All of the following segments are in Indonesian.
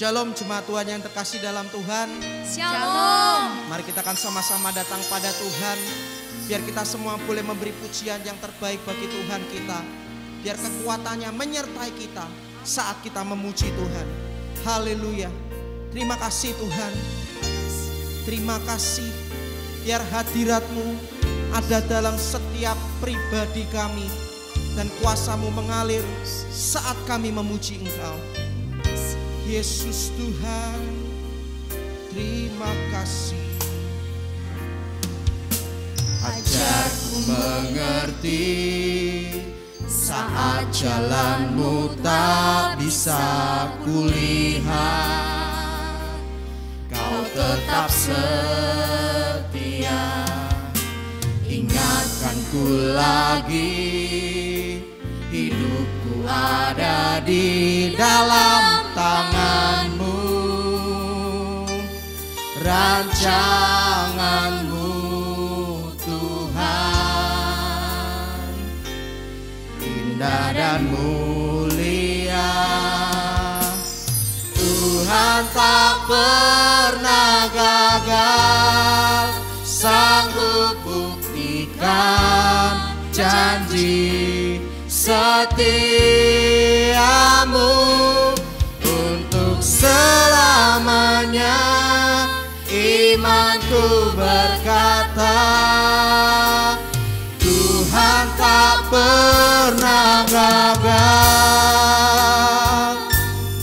Shalom jemaat Tuhan yang terkasih dalam Tuhan. Shalom. Mari kita akan sama-sama datang pada Tuhan. Biar kita semua boleh memberi pujian yang terbaik bagi Tuhan kita. Biar kekuatannya menyertai kita saat kita memuji Tuhan. Haleluya. Terima kasih Tuhan. Terima kasih. Biar hadirat-Mu ada dalam setiap pribadi kami. Dan kuasa-Mu mengalir saat kami memuji Engkau. Yesus Tuhan, terima kasih. Ajarku mengerti saat jalanmu tak bisa kulihat. Kau tetap setia, ingatkanku lagi. Hidupku ada di dalam tangan-Mu, rancangan-Mu Tuhan, indah dan mulia. Tuhan tak pernah gagal, sanggup buktikan janji setiamu untuk selamanya. Imanku berkata, Tuhan tak pernah gagal.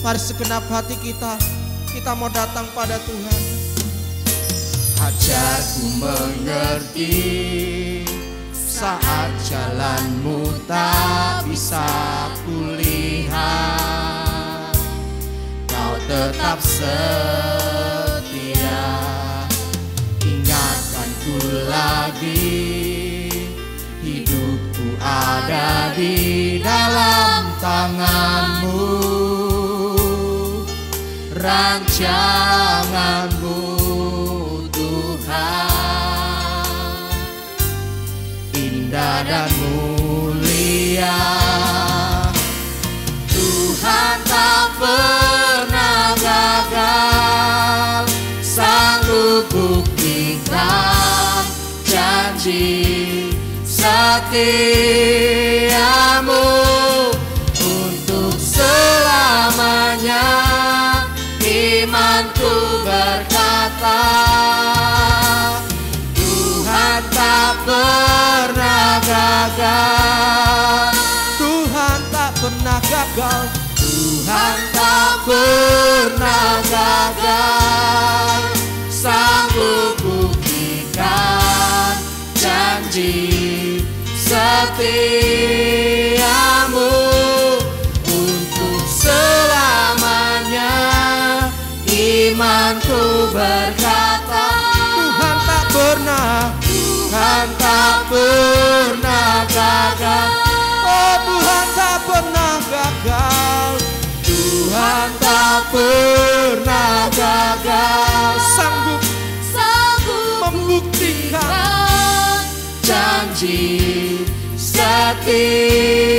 Mari segenap hati kita mau datang pada Tuhan. Ajarku mengerti saat jalanmu tak bisa kulihat. Kau tetap setia, ingatkanku lagi. Hidupku ada di dalam tangan-Mu, rancangan-Mu Tuhan, indah dan mulia. Tuhan tak pernah gagal, sanggup buktikan janji setiamu untuk selamanya. Imanku berkata, Tuhan tak pernah gagal. Tuhan tak pernah gagal. Tuhan tak pernah gagal, sanggup buktikan janji setiamu untuk selamanya. Imanku berkata, Tuhan tak pernah gagal. Oh, Tuhan tak pernah gagal. Tuhan tak pernah gagal, Sanggup membuktikan janji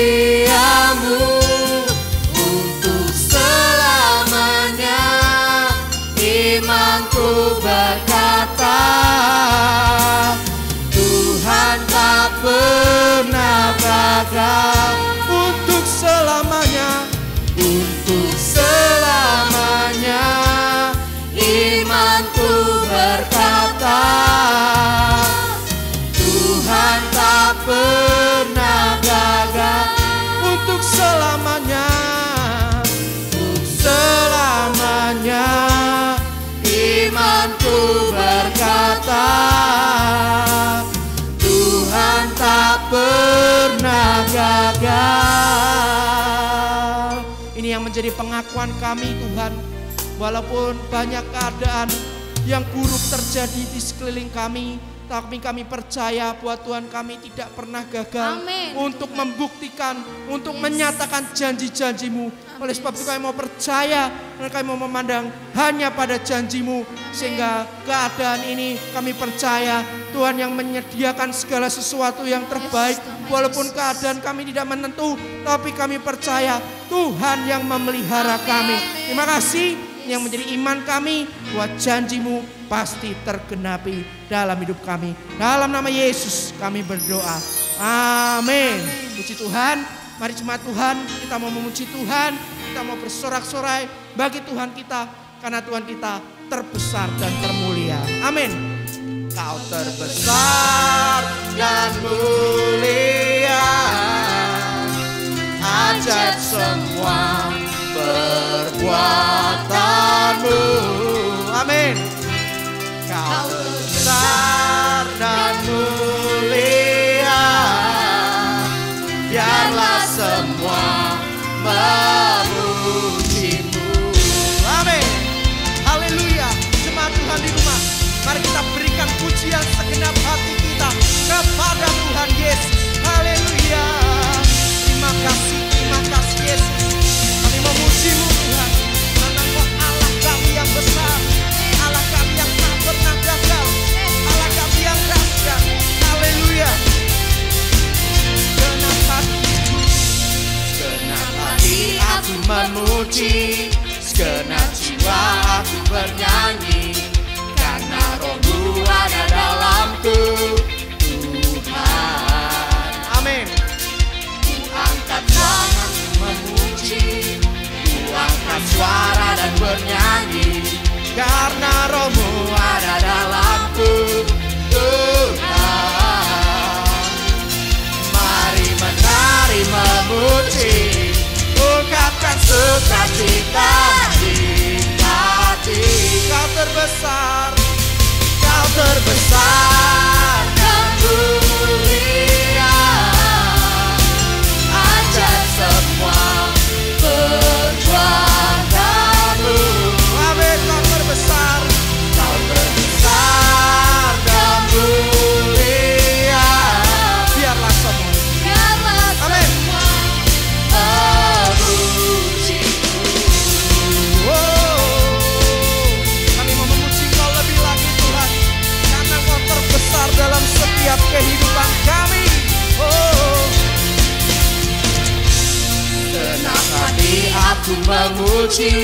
setiamu untuk selamanya. Imanku berkata, Tuhan tak pernah gagal untuk selamanya. untuk selamanya. Imanku berkata, Tuhan tak pernah gagal Untuk selamanya. untuk selamanya. Imanku berkata, Tuhan tak pernah gagal. Ini yang menjadi pengakuan kami Tuhan. Walaupun banyak keadaan yang buruk terjadi di sekeliling kami, tapi kami percaya bahwa Tuhan kami tidak pernah gagal. Amin. Untuk membuktikan, untuk menyatakan janji-janji-Mu. Oleh sebab itu kami mau percaya dan kami mau memandang hanya pada janji-Mu. Sehingga keadaan ini kami percaya Tuhan yang menyediakan segala sesuatu yang terbaik. Walaupun keadaan kami tidak menentu, tapi kami percaya Tuhan yang memelihara kami. Terima kasih. Ini yang menjadi iman kami, bahwa janji-Mu pasti tergenapi dalam hidup kami. Dalam nama Yesus kami berdoa. Amin. Puji Tuhan. Mari jemaat Tuhan, kita mau memuji Tuhan, kita mau bersorak-sorai bagi Tuhan kita, karena Tuhan kita terbesar dan termulia. Amin. Kau terbesar dan mulia, ajaib semua perbuatan-Mu. Amin. Kau terbesar dan mulia, biarlah semua memuji-Mu. Amin. Haleluya. Jemaat Tuhan di rumah, mari kita berikan pujian segenap hati kita kepada Tuhan Yesus. Haleluya. Terima kasih Yesus. Kami memuji-Mu Tuhan, karena Engkau Allah kami yang besar, Allah kami yang tak pernah gagal, Allah kami yang dahsyat. Haleluya. Segenap hati aku memuji, segenap jiwa aku bernyanyi, karena Roh-Mu ada dalamku, Tuhan. Amin. Ku angkat tangan memuji, ku angkat suara dan bernyanyi, karena Roh-Mu ada dalamku, Tuhan. Mari menari memuji, ungkapkan sukacita di hati. Kau terbesar, Kau terbesar dan mulia, ajaib semua perbuatan-Mu. Amin. Kau terbesar, Kau terbesar dan mulia, biarlah semua. Amin. memuji-Mu. Kami mau memuji Kau lebih lagi Tuhan, karena Kau terbesar dalam setiap kehidupan kami. Segenap hati aku memuji,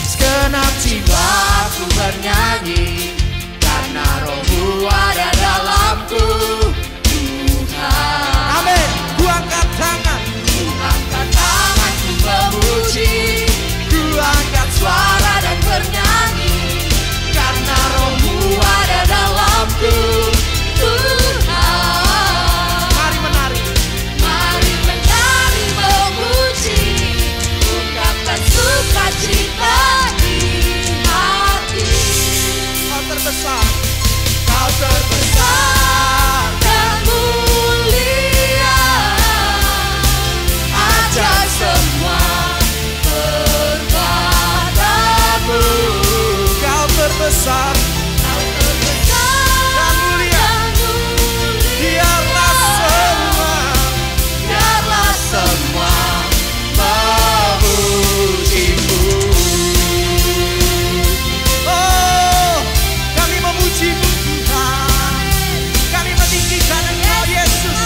segenap jiwa aku bernyanyi, karena Roh-Mu ada dalamku, Tuhan. Amin. Ku angkat tangan, Ku angkat tangan, ku memuji, ku angkat suara dan bernyanyi, karena Roh-Mu ada dalamku, Tuhan. mari menari. Mari menari memuji, ungkapkan sukacita di hati. Kau terbesar, Kau terbesar dan mulia, ajaib semua perbuatan-Mu. Kau terbesar, Kau terbesar dan mulia. Biarlah semua memuji-Mu. Oh, kami memuji-Mu Tuhan, kami meninggikan Engkau Yesus.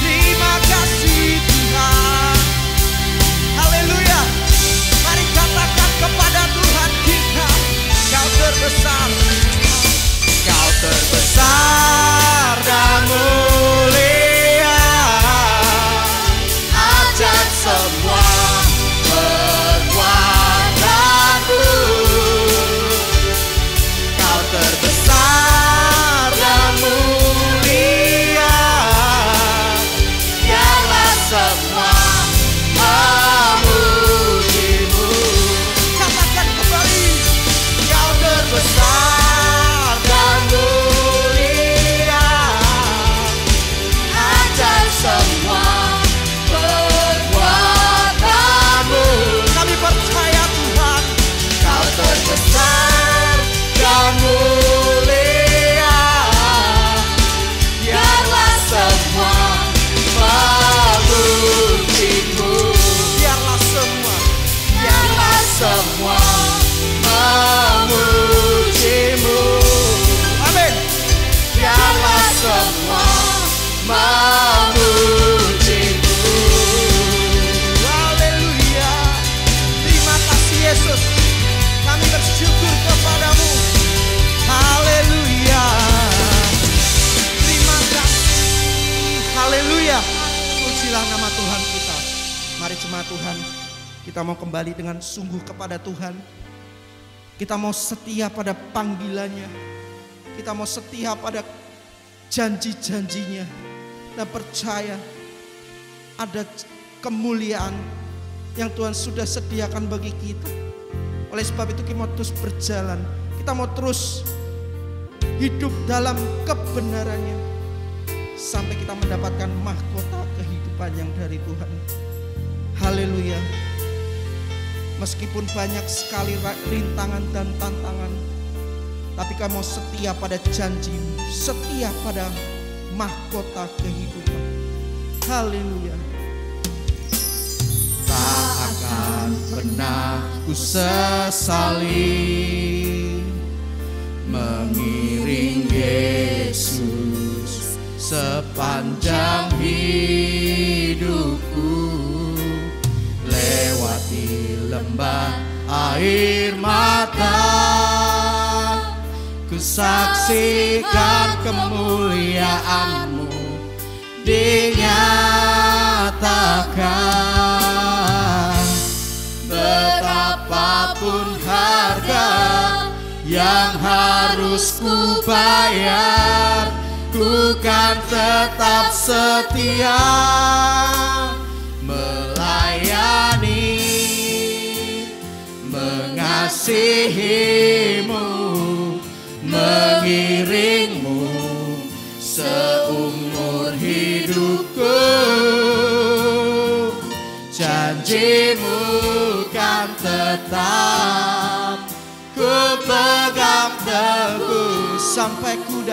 Terima kasih Tuhan. Haleluya. Mari katakan kepada Tuhan kita, Kau terbesar. Kau terbesar dan mulia, ajaib semua perbuatan-Mu. Kau terbesar dan mulia, biarlah semua memuji-Mu. Katakan kembali, Kau terbesar dan mulia, ajaib semua perbuatan-Mu. kami percaya Tuhan. Kau terbesar dan mulia, biarlah semua memuji-Mu. Biarlah semua, Biarlah semua memuji-Mu. amin. Biarlah semua memuji-Mu. Haleluya. Terima kasih Yesus. Kami firman Tuhan, kita mau kembali dengan sungguh kepada Tuhan. Kita mau setia pada panggilannya. Kita mau setia pada janji-janjinya. Dan percaya ada kemuliaan yang Tuhan sudah sediakan bagi kita. Oleh sebab itu kita mau terus berjalan. Kita mau terus hidup dalam kebenarannya. Sampai kita mendapatkan mahkota kehidupan yang dari Tuhan. Haleluya. Meskipun banyak sekali rintangan dan tantangan, tapi kamu setia pada janji-Mu, setia pada mahkota kehidupan. Haleluya. Tak akan pernah ku sesali mengiring Yesus sepanjang hidupku, lewati lembah air mata, ku saksikan kemuliaan-Mu dinyatakan. Berapapun harga yang harus ku bayar, ku kan tetap setia melayani, mengasihi-Mu, mengiring-Mu seumur hidupku. Janji-Mu kan tetap ku pegang teguh Sampai ku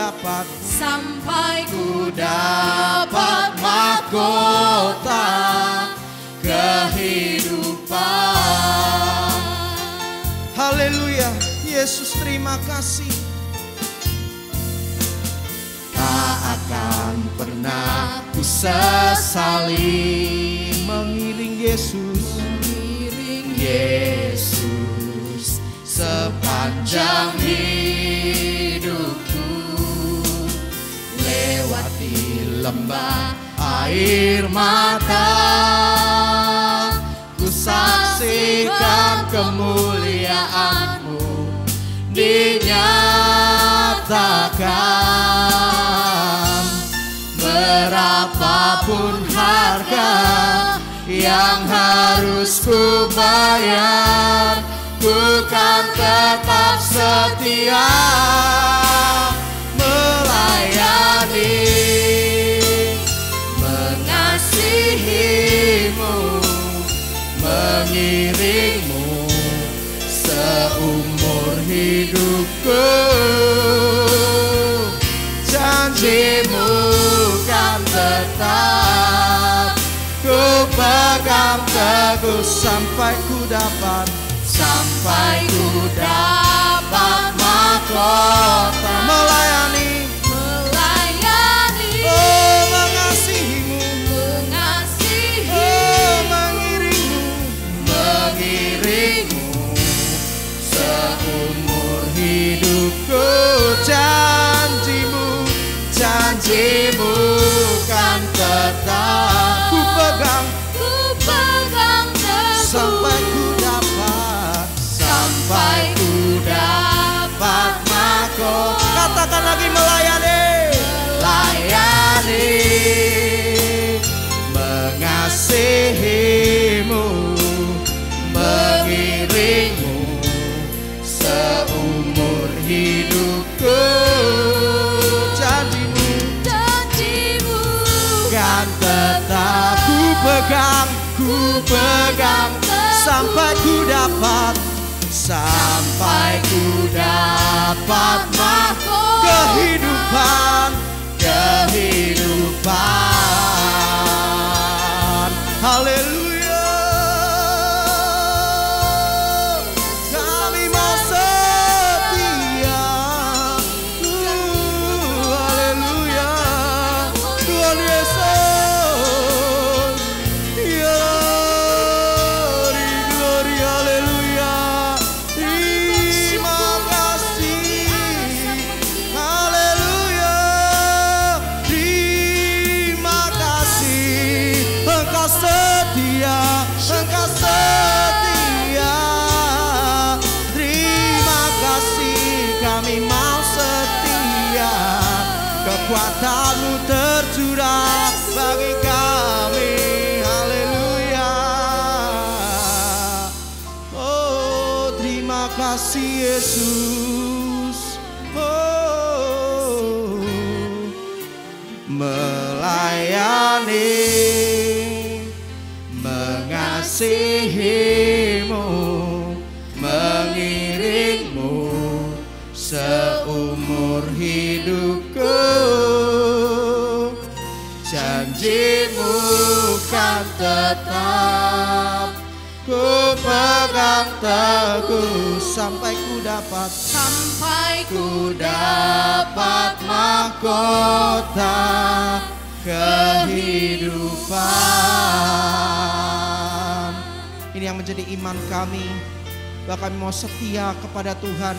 dapat mahkota kehidupan. Haleluya. Yesus, terima kasih. Tak akan pernah ku sesali Mengiring Yesus, Yesus sepanjang hidupku, lewati lembah air mata, ku saksikan kemuliaan-Mu dinyatakan. Berapapun harga yang harus ku bayar, ku kan tetap setia melayani, mengasihi-Mu, mengiring-Mu seumur hidupku. Janji-Mu kan tetap ku pegang teguh sampai ku dapat mahkota melayani, oh mengasihi-Mu, oh mengiring-Mu seumur hidupku. Janji-Mu kan tetap ku pegang sampai ku dapat mahkota. Katakan lagi, melayani, mengasihi-Mu, mengiring-Mu seumur hidupku. Janji-Mu kan tetap ku pegang sampai ku dapat kehidupan. Haleluya. Kami mau setia. Haleluya. Tuhan Yesus. Glory, haleluya. Terima kasih. Kekuatan-Mu tercurah bagi kami. Haleluya. Oh, terima kasih Yesus. Oh, melayani, mengasihi-Mu, mengiring-Mu seumur hidupku. Janji-Mu kan tetap ku pegang teguh sampai ku dapat mahkota kehidupan. Ini yang menjadi iman kami, bahwa kami mau setia kepada Tuhan,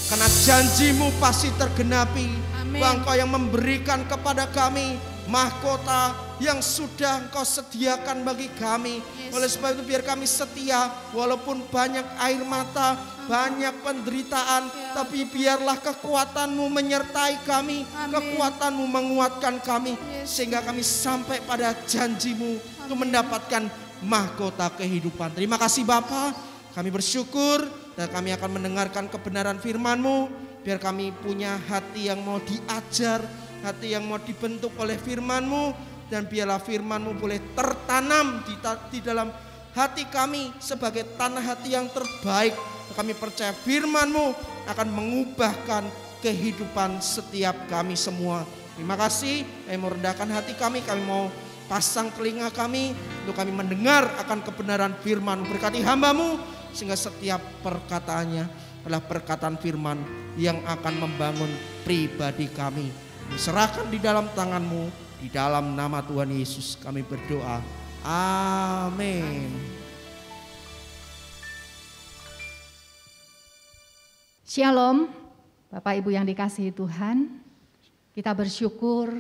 karena janji-Mu pasti tergenapi. Bahwa Engkau yang memberikan kepada kami mahkota yang sudah Engkau sediakan bagi kami. Oleh sebab itu biar kami setia, walaupun banyak air mata, banyak penderitaan, tapi biarlah kekuatan-Mu menyertai kami, kekuatan-Mu menguatkan kami, sehingga kami sampai pada janji-Mu untuk mendapatkan mahkota kehidupan. Terima kasih Bapa, kami bersyukur dan kami akan mendengarkan kebenaran firman-Mu. Biar kami punya hati yang mau diajar, hati yang mau dibentuk oleh firman-Mu, dan biarlah firman-Mu boleh tertanam di dalam hati kami sebagai tanah hati yang terbaik. Kami percaya firman-Mu akan mengubahkan kehidupan setiap kami semua. Terima kasih, kami mau rendahkan hati kami mau pasang telinga kami untuk kami mendengar akan kebenaran firman-Mu. Berkati hamba-Mu sehingga setiap perkataannya adalah perkataan firman yang akan membangun pribadi kami. Diserahkan di dalam tangan-Mu, di dalam nama Tuhan Yesus kami berdoa. Amin. Shalom, Bapak Ibu yang dikasihi Tuhan. Kita bersyukur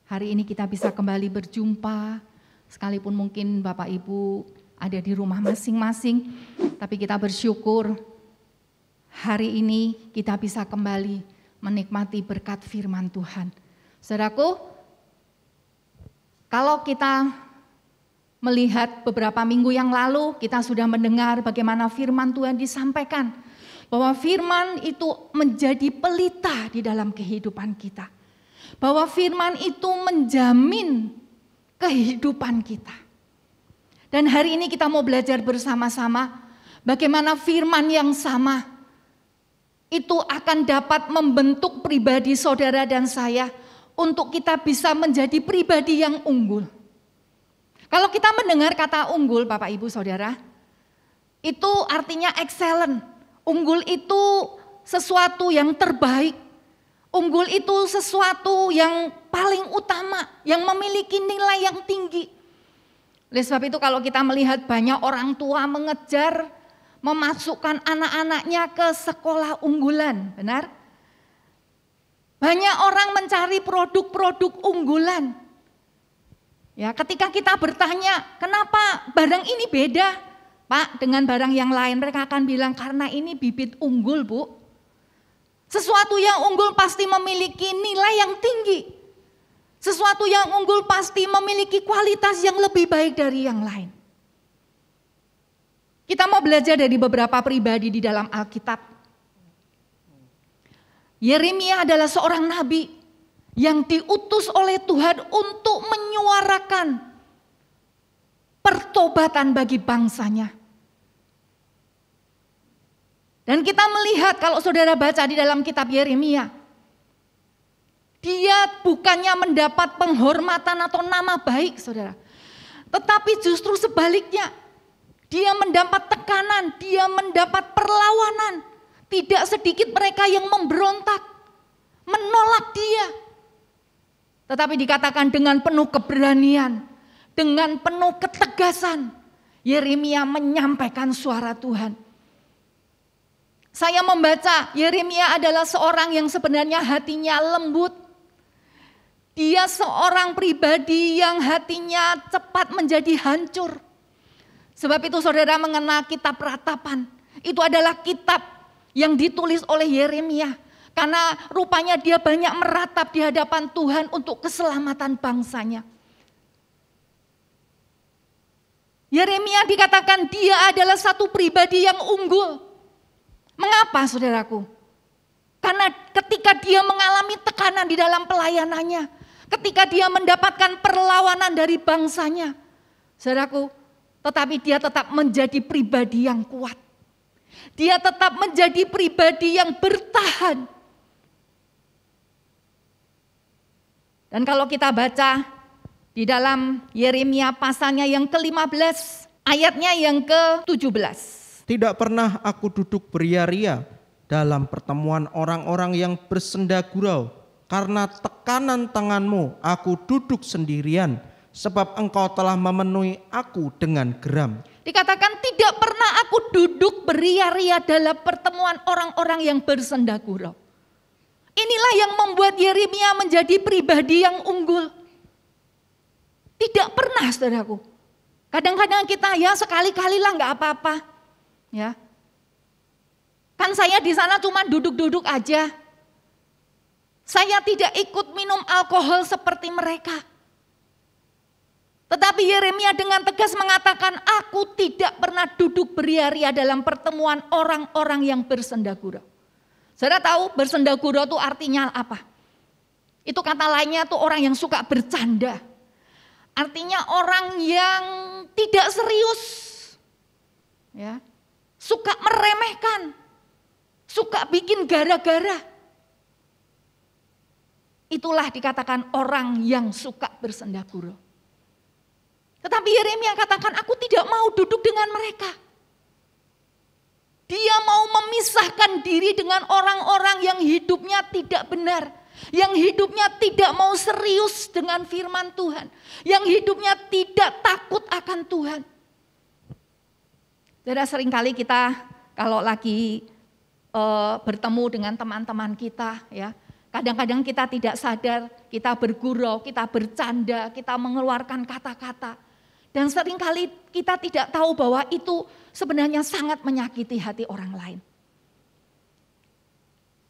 hari ini kita bisa kembali berjumpa. Sekalipun mungkin Bapak Ibu ada di rumah masing-masing, tapi kita bersyukur hari ini kita bisa kembali menikmati berkat firman Tuhan. Saudaraku, kalau kita melihat beberapa minggu yang lalu, kita sudah mendengar bagaimana firman Tuhan disampaikan. Bahwa firman itu menjadi pelita di dalam kehidupan kita. Bahwa firman itu menjamin kehidupan kita. Dan hari ini kita mau belajar bersama-sama bagaimana firman yang sama itu akan dapat membentuk pribadi saudara dan saya untuk kita bisa menjadi pribadi yang unggul. Kalau kita mendengar kata unggul, Bapak Ibu Saudara, itu artinya excellent. Unggul itu sesuatu yang terbaik. Unggul itu sesuatu yang paling utama, yang memiliki nilai yang tinggi. Oleh sebab itu kalau kita melihat banyak orang tua mengejar memasukkan anak-anaknya ke sekolah unggulan, benar? Banyak orang mencari produk-produk unggulan. Ya, ketika kita bertanya, kenapa barang ini beda, Pak, dengan barang yang lain? Mereka akan bilang, karena ini bibit unggul, Bu. Sesuatu yang unggul pasti memiliki nilai yang tinggi. Sesuatu yang unggul pasti memiliki kualitas yang lebih baik dari yang lain. Kita mau belajar dari beberapa pribadi di dalam Alkitab. Yeremia adalah seorang nabi yang diutus oleh Tuhan untuk menyuarakan pertobatan bagi bangsanya. Dan kita melihat kalau saudara baca di dalam kitab Yeremia, dia bukannya mendapat penghormatan atau nama baik, saudara. Tetapi justru sebaliknya, dia mendapat tekanan, dia mendapat perlawanan. Tidak sedikit mereka yang memberontak, menolak dia. Tetapi dikatakan dengan penuh keberanian, dengan penuh ketegasan, Yeremia menyampaikan suara Tuhan. Saya membaca, Yeremia adalah seorang yang sebenarnya hatinya lembut. Dia seorang pribadi yang hatinya cepat menjadi hancur. Sebab itu saudara mengenal kitab Ratapan. Itu adalah kitab yang ditulis oleh Yeremia. Karena rupanya dia banyak meratap di hadapan Tuhan untuk keselamatan bangsanya. Yeremia dikatakan dia adalah satu pribadi yang unggul. Mengapa saudaraku? Karena ketika dia mengalami tekanan di dalam pelayanannya, ketika dia mendapatkan perlawanan dari bangsanya, saudaraku, tetapi dia tetap menjadi pribadi yang kuat. Dia tetap menjadi pribadi yang bertahan. Dan kalau kita baca di dalam Yeremia pasalnya yang ke-15, ayatnya yang ke-17. Tidak pernah aku duduk beria-ria dalam pertemuan orang-orang yang bersenda gurau. Karena tekanan tanganmu aku duduk sendirian, sebab engkau telah memenuhi aku dengan geram. Dikatakan tidak pernah aku duduk beria-ria dalam pertemuan orang-orang yang bersenda gurau. Inilah yang membuat Yeremia menjadi pribadi yang unggul. Tidak pernah, saudaraku. Kadang-kadang kita ya sekali-kali lah nggak apa-apa. Ya, kan saya di sana cuma duduk-duduk aja. Saya tidak ikut minum alkohol seperti mereka. Tetapi Yeremia dengan tegas mengatakan, aku tidak pernah duduk beria-ria dalam pertemuan orang-orang yang bersenda gurau. Saudara tahu bersenda gurau itu artinya apa? Itu kata lainnya tuh orang yang suka bercanda. Artinya orang yang tidak serius. Ya. Suka meremehkan. Suka bikin gara-gara. Itulah dikatakan orang yang suka bersenda gurau. Tetapi Yeremia katakan, aku tidak mau duduk dengan mereka. Dia mau memisahkan diri dengan orang-orang yang hidupnya tidak benar. Yang hidupnya tidak mau serius dengan firman Tuhan. Yang hidupnya tidak takut akan Tuhan. Jadi seringkali kita kalau lagi bertemu dengan teman-teman kita, ya, kadang-kadang kita tidak sadar, kita bergurau, kita bercanda, kita mengeluarkan kata-kata. Dan seringkali kita tidak tahu bahwa itu sebenarnya sangat menyakiti hati orang lain.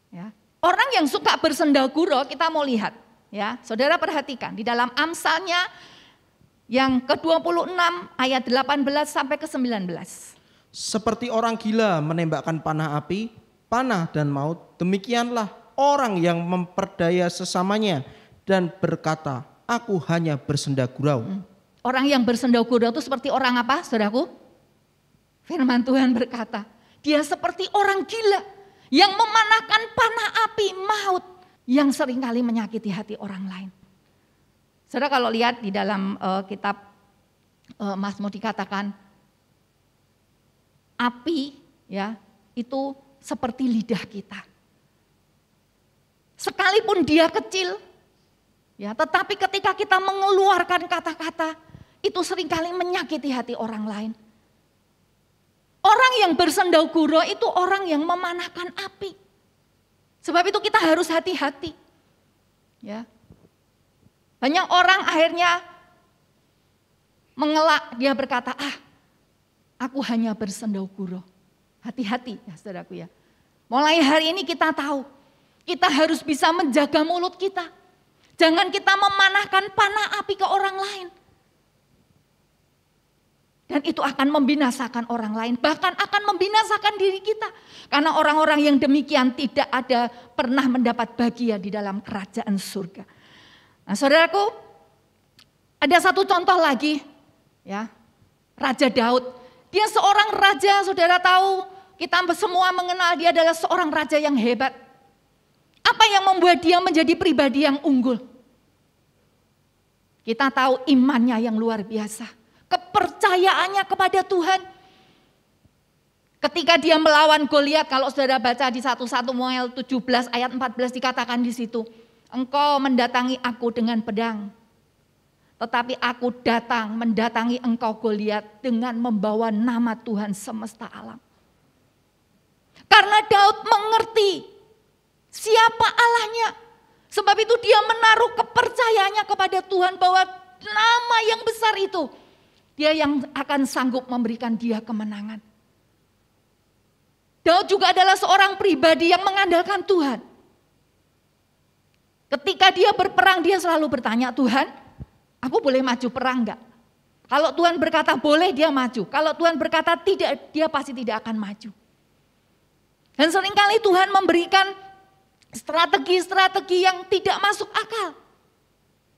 Ya. Orang yang suka bersenda gurau kita mau lihat. Ya, saudara perhatikan di dalam Amsalnya yang ke-26 ayat 18 sampai ke 19. Seperti orang gila menembakkan panah api, panah dan maut, demikianlah orang yang memperdaya sesamanya dan berkata, aku hanya bersenda gurau. Orang yang bersenda gurau itu seperti orang apa, saudaraku? Firman Tuhan berkata, dia seperti orang gila yang memanahkan panah api maut yang seringkali menyakiti hati orang lain. Saudara kalau lihat di dalam kitab Mazmur dikatakan, api ya itu seperti lidah kita. Sekalipun dia kecil, ya, tetapi ketika kita mengeluarkan kata-kata, itu seringkali menyakiti hati orang lain. Orang yang bersenda gurau itu orang yang memanahkan api. Sebab itu kita harus hati-hati. Ya. Banyak orang akhirnya mengelak, dia berkata, aku hanya bersenda gurau. Hati-hati ya saudaraku ya. Mulai hari ini kita tahu, kita harus bisa menjaga mulut kita. Jangan kita memanahkan panah api ke orang lain. Dan itu akan membinasakan orang lain, bahkan akan membinasakan diri kita. Karena orang-orang yang demikian tidak ada pernah mendapat bagian di dalam kerajaan surga. Nah saudaraku, ada satu contoh lagi, ya, Raja Daud. Dia seorang raja, saudara tahu, kita semua mengenal dia adalah seorang raja yang hebat. Apa yang membuat dia menjadi pribadi yang unggul? Kita tahu imannya yang luar biasa. Kepercayaannya kepada Tuhan. Ketika dia melawan Goliat, kalau saudara baca di 1 Samuel 17 ayat 14 dikatakan di situ, engkau mendatangi aku dengan pedang, tetapi aku datang mendatangi engkau Goliat dengan membawa nama Tuhan semesta alam. Karena Daud mengerti siapa Allahnya, sebab itu dia menaruh kepercayaannya kepada Tuhan bahwa nama yang besar itu, dia yang akan sanggup memberikan dia kemenangan. Daud juga adalah seorang pribadi yang mengandalkan Tuhan. Ketika dia berperang, dia selalu bertanya, Tuhan, aku boleh maju perang enggak? Kalau Tuhan berkata boleh, dia maju. Kalau Tuhan berkata tidak, dia pasti tidak akan maju. Dan seringkali Tuhan memberikan strategi-strategi yang tidak masuk akal.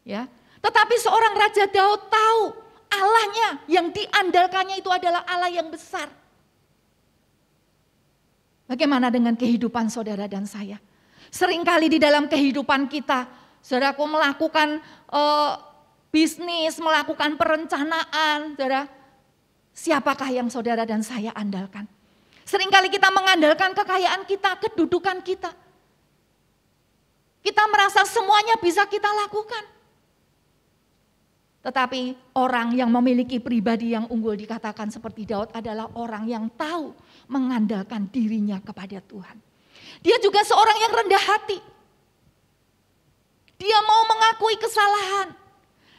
Ya, tetapi seorang Raja Daud tahu Allahnya yang diandalkannya itu adalah Allah yang besar. Bagaimana dengan kehidupan saudara dan saya? Seringkali di dalam kehidupan kita, saudaraku melakukan bisnis, melakukan perencanaan, saudara. Siapakah yang saudara dan saya andalkan? Seringkali kita mengandalkan kekayaan kita, kedudukan kita. Kita merasa semuanya bisa kita lakukan. Tetapi orang yang memiliki pribadi yang unggul dikatakan seperti Daud adalah orang yang tahu mengandalkan dirinya kepada Tuhan. Dia juga seorang yang rendah hati. Dia mau mengakui kesalahan.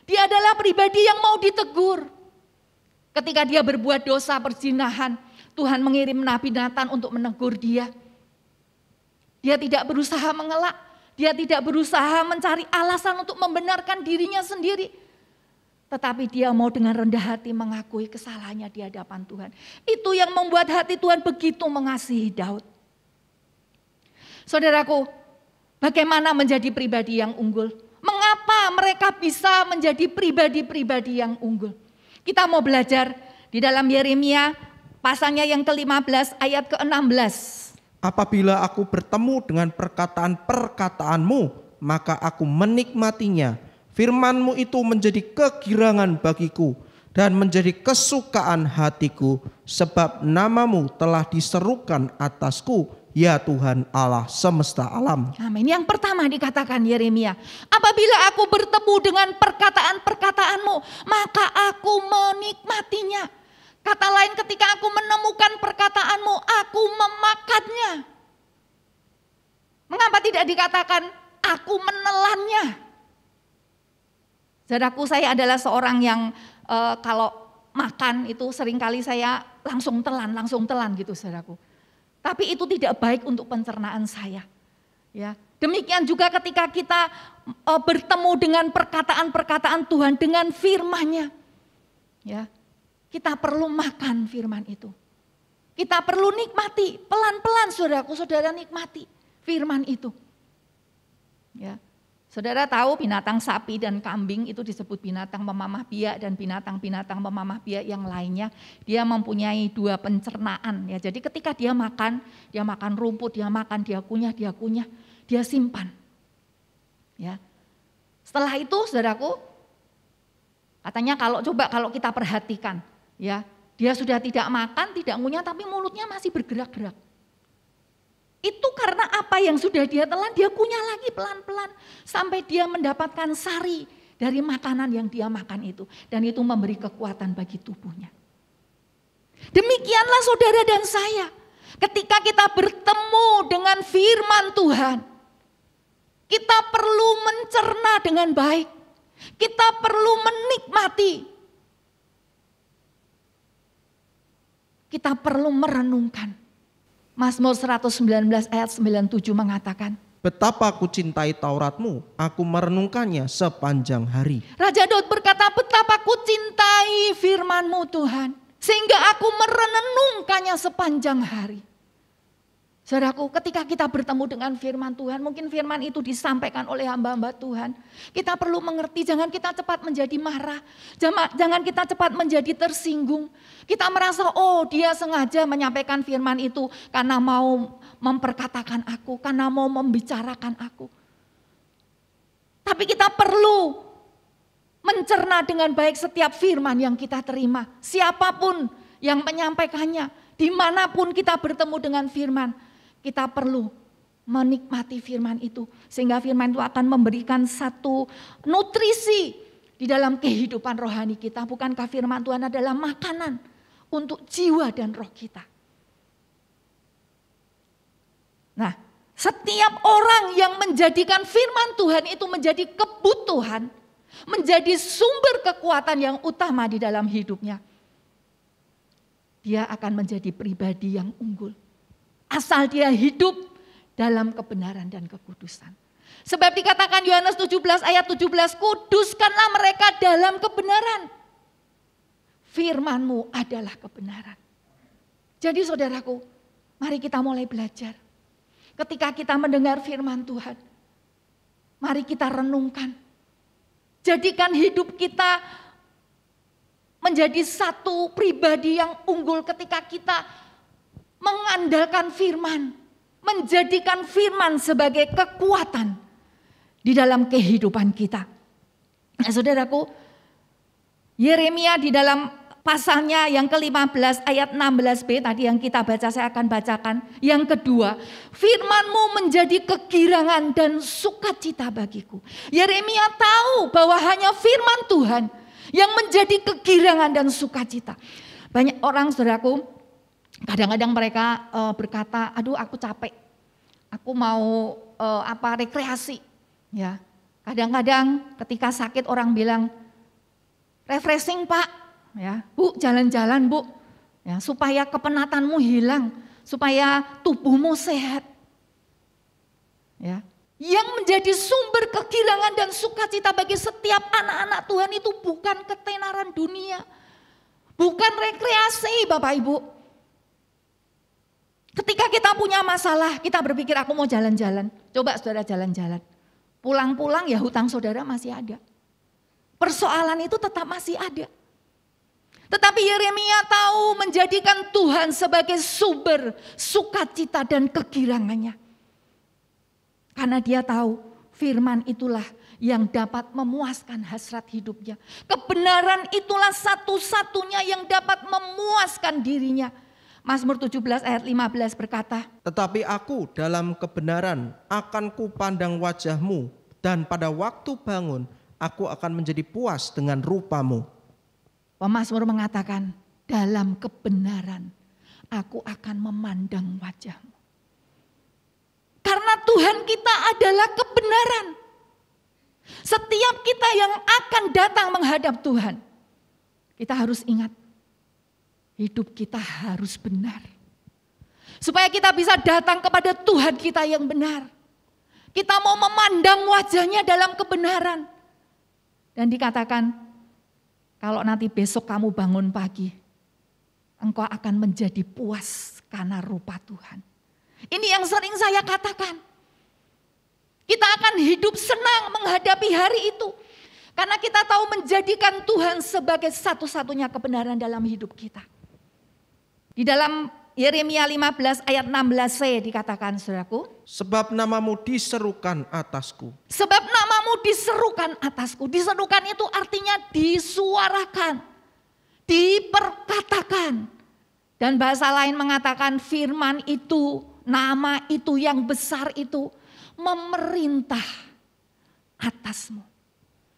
Dia adalah pribadi yang mau ditegur. Ketika dia berbuat dosa perzinahan, Tuhan mengirim Nabi Nathan untuk menegur dia. Dia tidak berusaha mengelak. Dia tidak berusaha mencari alasan untuk membenarkan dirinya sendiri. Tetapi dia mau dengan rendah hati mengakui kesalahannya di hadapan Tuhan. Itu yang membuat hati Tuhan begitu mengasihi Daud. Saudaraku, bagaimana menjadi pribadi yang unggul? Mengapa mereka bisa menjadi pribadi-pribadi yang unggul? Kita mau belajar di dalam Yeremia pasalnya yang ke-15 ayat ke-16. Apabila aku bertemu dengan perkataan-perkataanmu, maka aku menikmatinya. Firman-Mu itu menjadi kegirangan bagiku dan menjadi kesukaan hatiku, sebab nama-Mu telah diserukan atasku, ya Tuhan Allah semesta alam. Amin. Yang pertama dikatakan Yeremia, apabila aku bertemu dengan perkataan-perkataanmu, maka aku menikmatinya. Kata lain, ketika aku menemukan perkataanmu, aku memakannya. Mengapa tidak dikatakan aku menelannya? Saudaraku, saya adalah seorang yang kalau makan itu seringkali saya langsung telan gitu saudaraku. Tapi itu tidak baik untuk pencernaan saya. Ya, demikian juga ketika kita bertemu dengan perkataan-perkataan Tuhan, dengan firman-Nya. Ya, kita perlu makan firman itu. Kita perlu nikmati, pelan-pelan saudaraku, saudara nikmati firman itu. Ya. Saudara tahu binatang sapi dan kambing itu disebut binatang pemamah biak, dan binatang-binatang pemamah biak yang lainnya dia mempunyai dua pencernaan ya. Jadi ketika dia makan rumput, dia makan, dia kunyah, dia simpan. Ya. Setelah itu saudaraku, katanya kalau kita perhatikan ya, dia sudah tidak makan, tidak ngunyah, tapi mulutnya masih bergerak-gerak. Itu karena apa yang sudah dia telan, dia kunyah lagi pelan-pelan sampai dia mendapatkan sari dari makanan yang dia makan itu. Dan itu memberi kekuatan bagi tubuhnya. Demikianlah saudara dan saya, ketika kita bertemu dengan firman Tuhan, kita perlu mencerna dengan baik. Kita perlu menikmati. Kita perlu merenungkan. Mazmur 119 ayat 97 mengatakan, betapa aku cintai Taurat-Mu, aku merenungkannya sepanjang hari. Raja Daud berkata, betapa aku cintai firman-Mu Tuhan, sehingga aku merenungkannya sepanjang hari. Saudaraku, ketika kita bertemu dengan firman Tuhan, mungkin firman itu disampaikan oleh hamba-hamba Tuhan. Kita perlu mengerti, jangan kita cepat menjadi marah, jangan kita cepat menjadi tersinggung. Kita merasa, oh dia sengaja menyampaikan firman itu karena mau memperkatakan aku, karena mau membicarakan aku. Tapi kita perlu mencerna dengan baik setiap firman yang kita terima. Siapapun yang menyampaikannya, dimanapun kita bertemu dengan firman, kita perlu menikmati firman itu. Sehingga firman itu akan memberikan satu nutrisi di dalam kehidupan rohani kita. Bukankah firman Tuhan adalah makanan untuk jiwa dan roh kita? Nah, setiap orang yang menjadikan firman Tuhan itu menjadi kebutuhan, menjadi sumber kekuatan yang utama di dalam hidupnya, dia akan menjadi pribadi yang unggul. Asal dia hidup dalam kebenaran dan kekudusan. Sebab dikatakan Yohanes 17 ayat 17, kuduskanlah mereka dalam kebenaran. Firman-Mu adalah kebenaran. Jadi saudaraku, mari kita mulai belajar. Ketika kita mendengar firman Tuhan, mari kita renungkan. Jadikan hidup kita menjadi satu pribadi yang unggul ketika kita mengandalkan firman. Menjadikan firman sebagai kekuatan di dalam kehidupan kita. Nah, saudaraku, Yeremia di dalam pasalnya yang ke-15 ayat 16b tadi yang kita baca, saya akan bacakan. Yang kedua, firman-Mu menjadi kegirangan dan sukacita bagiku. Yeremia tahu bahwa hanya firman Tuhan yang menjadi kegirangan dan sukacita. Banyak orang, saudaraku, kadang-kadang mereka berkata, aduh aku capek, aku mau rekreasi. Ya, kadang-kadang ketika sakit orang bilang, refreshing Pak, ya, Bu jalan-jalan Bu, ya, supaya kepenatanmu hilang, supaya tubuhmu sehat. Ya, yang menjadi sumber kegirangan dan sukacita bagi setiap anak-anak Tuhan itu bukan ketenaran dunia, bukan rekreasi Bapak Ibu. Ketika kita punya masalah, kita berpikir aku mau jalan-jalan. Coba saudara jalan-jalan. Pulang-pulang ya hutang saudara masih ada. Persoalan itu tetap masih ada. Tetapi Yeremia tahu menjadikan Tuhan sebagai sumber sukacita dan kegirangannya. Karena dia tahu firman itulah yang dapat memuaskan hasrat hidupnya. Kebenaran itulah satu-satunya yang dapat memuaskan dirinya. Mazmur 17 ayat 15 berkata, tetapi aku dalam kebenaran akan kupandang wajah-Mu, dan pada waktu bangun aku akan menjadi puas dengan rupa-Mu. Pemazmur mengatakan, dalam kebenaran aku akan memandang wajah-Mu. Karena Tuhan kita adalah kebenaran. Setiap kita yang akan datang menghadap Tuhan, kita harus ingat, hidup kita harus benar. Supaya kita bisa datang kepada Tuhan kita yang benar. Kita mau memandang wajahnya dalam kebenaran. Dan dikatakan, kalau nanti besok kamu bangun pagi, engkau akan menjadi puas karena rupa Tuhan. Ini yang sering saya katakan. Kita akan hidup senang menghadapi hari itu. Karena kita tahu menjadikan Tuhan sebagai satu-satunya kebenaran dalam hidup kita. Di dalam Yeremia 15 ayat 16c dikatakan, saudaraku, sebab namamu diserukan atasku. Sebab namamu diserukan atasku. Diserukan itu artinya disuarakan, diperkatakan. Dan bahasa lain mengatakan firman itu, nama itu yang besar itu memerintah atasmu.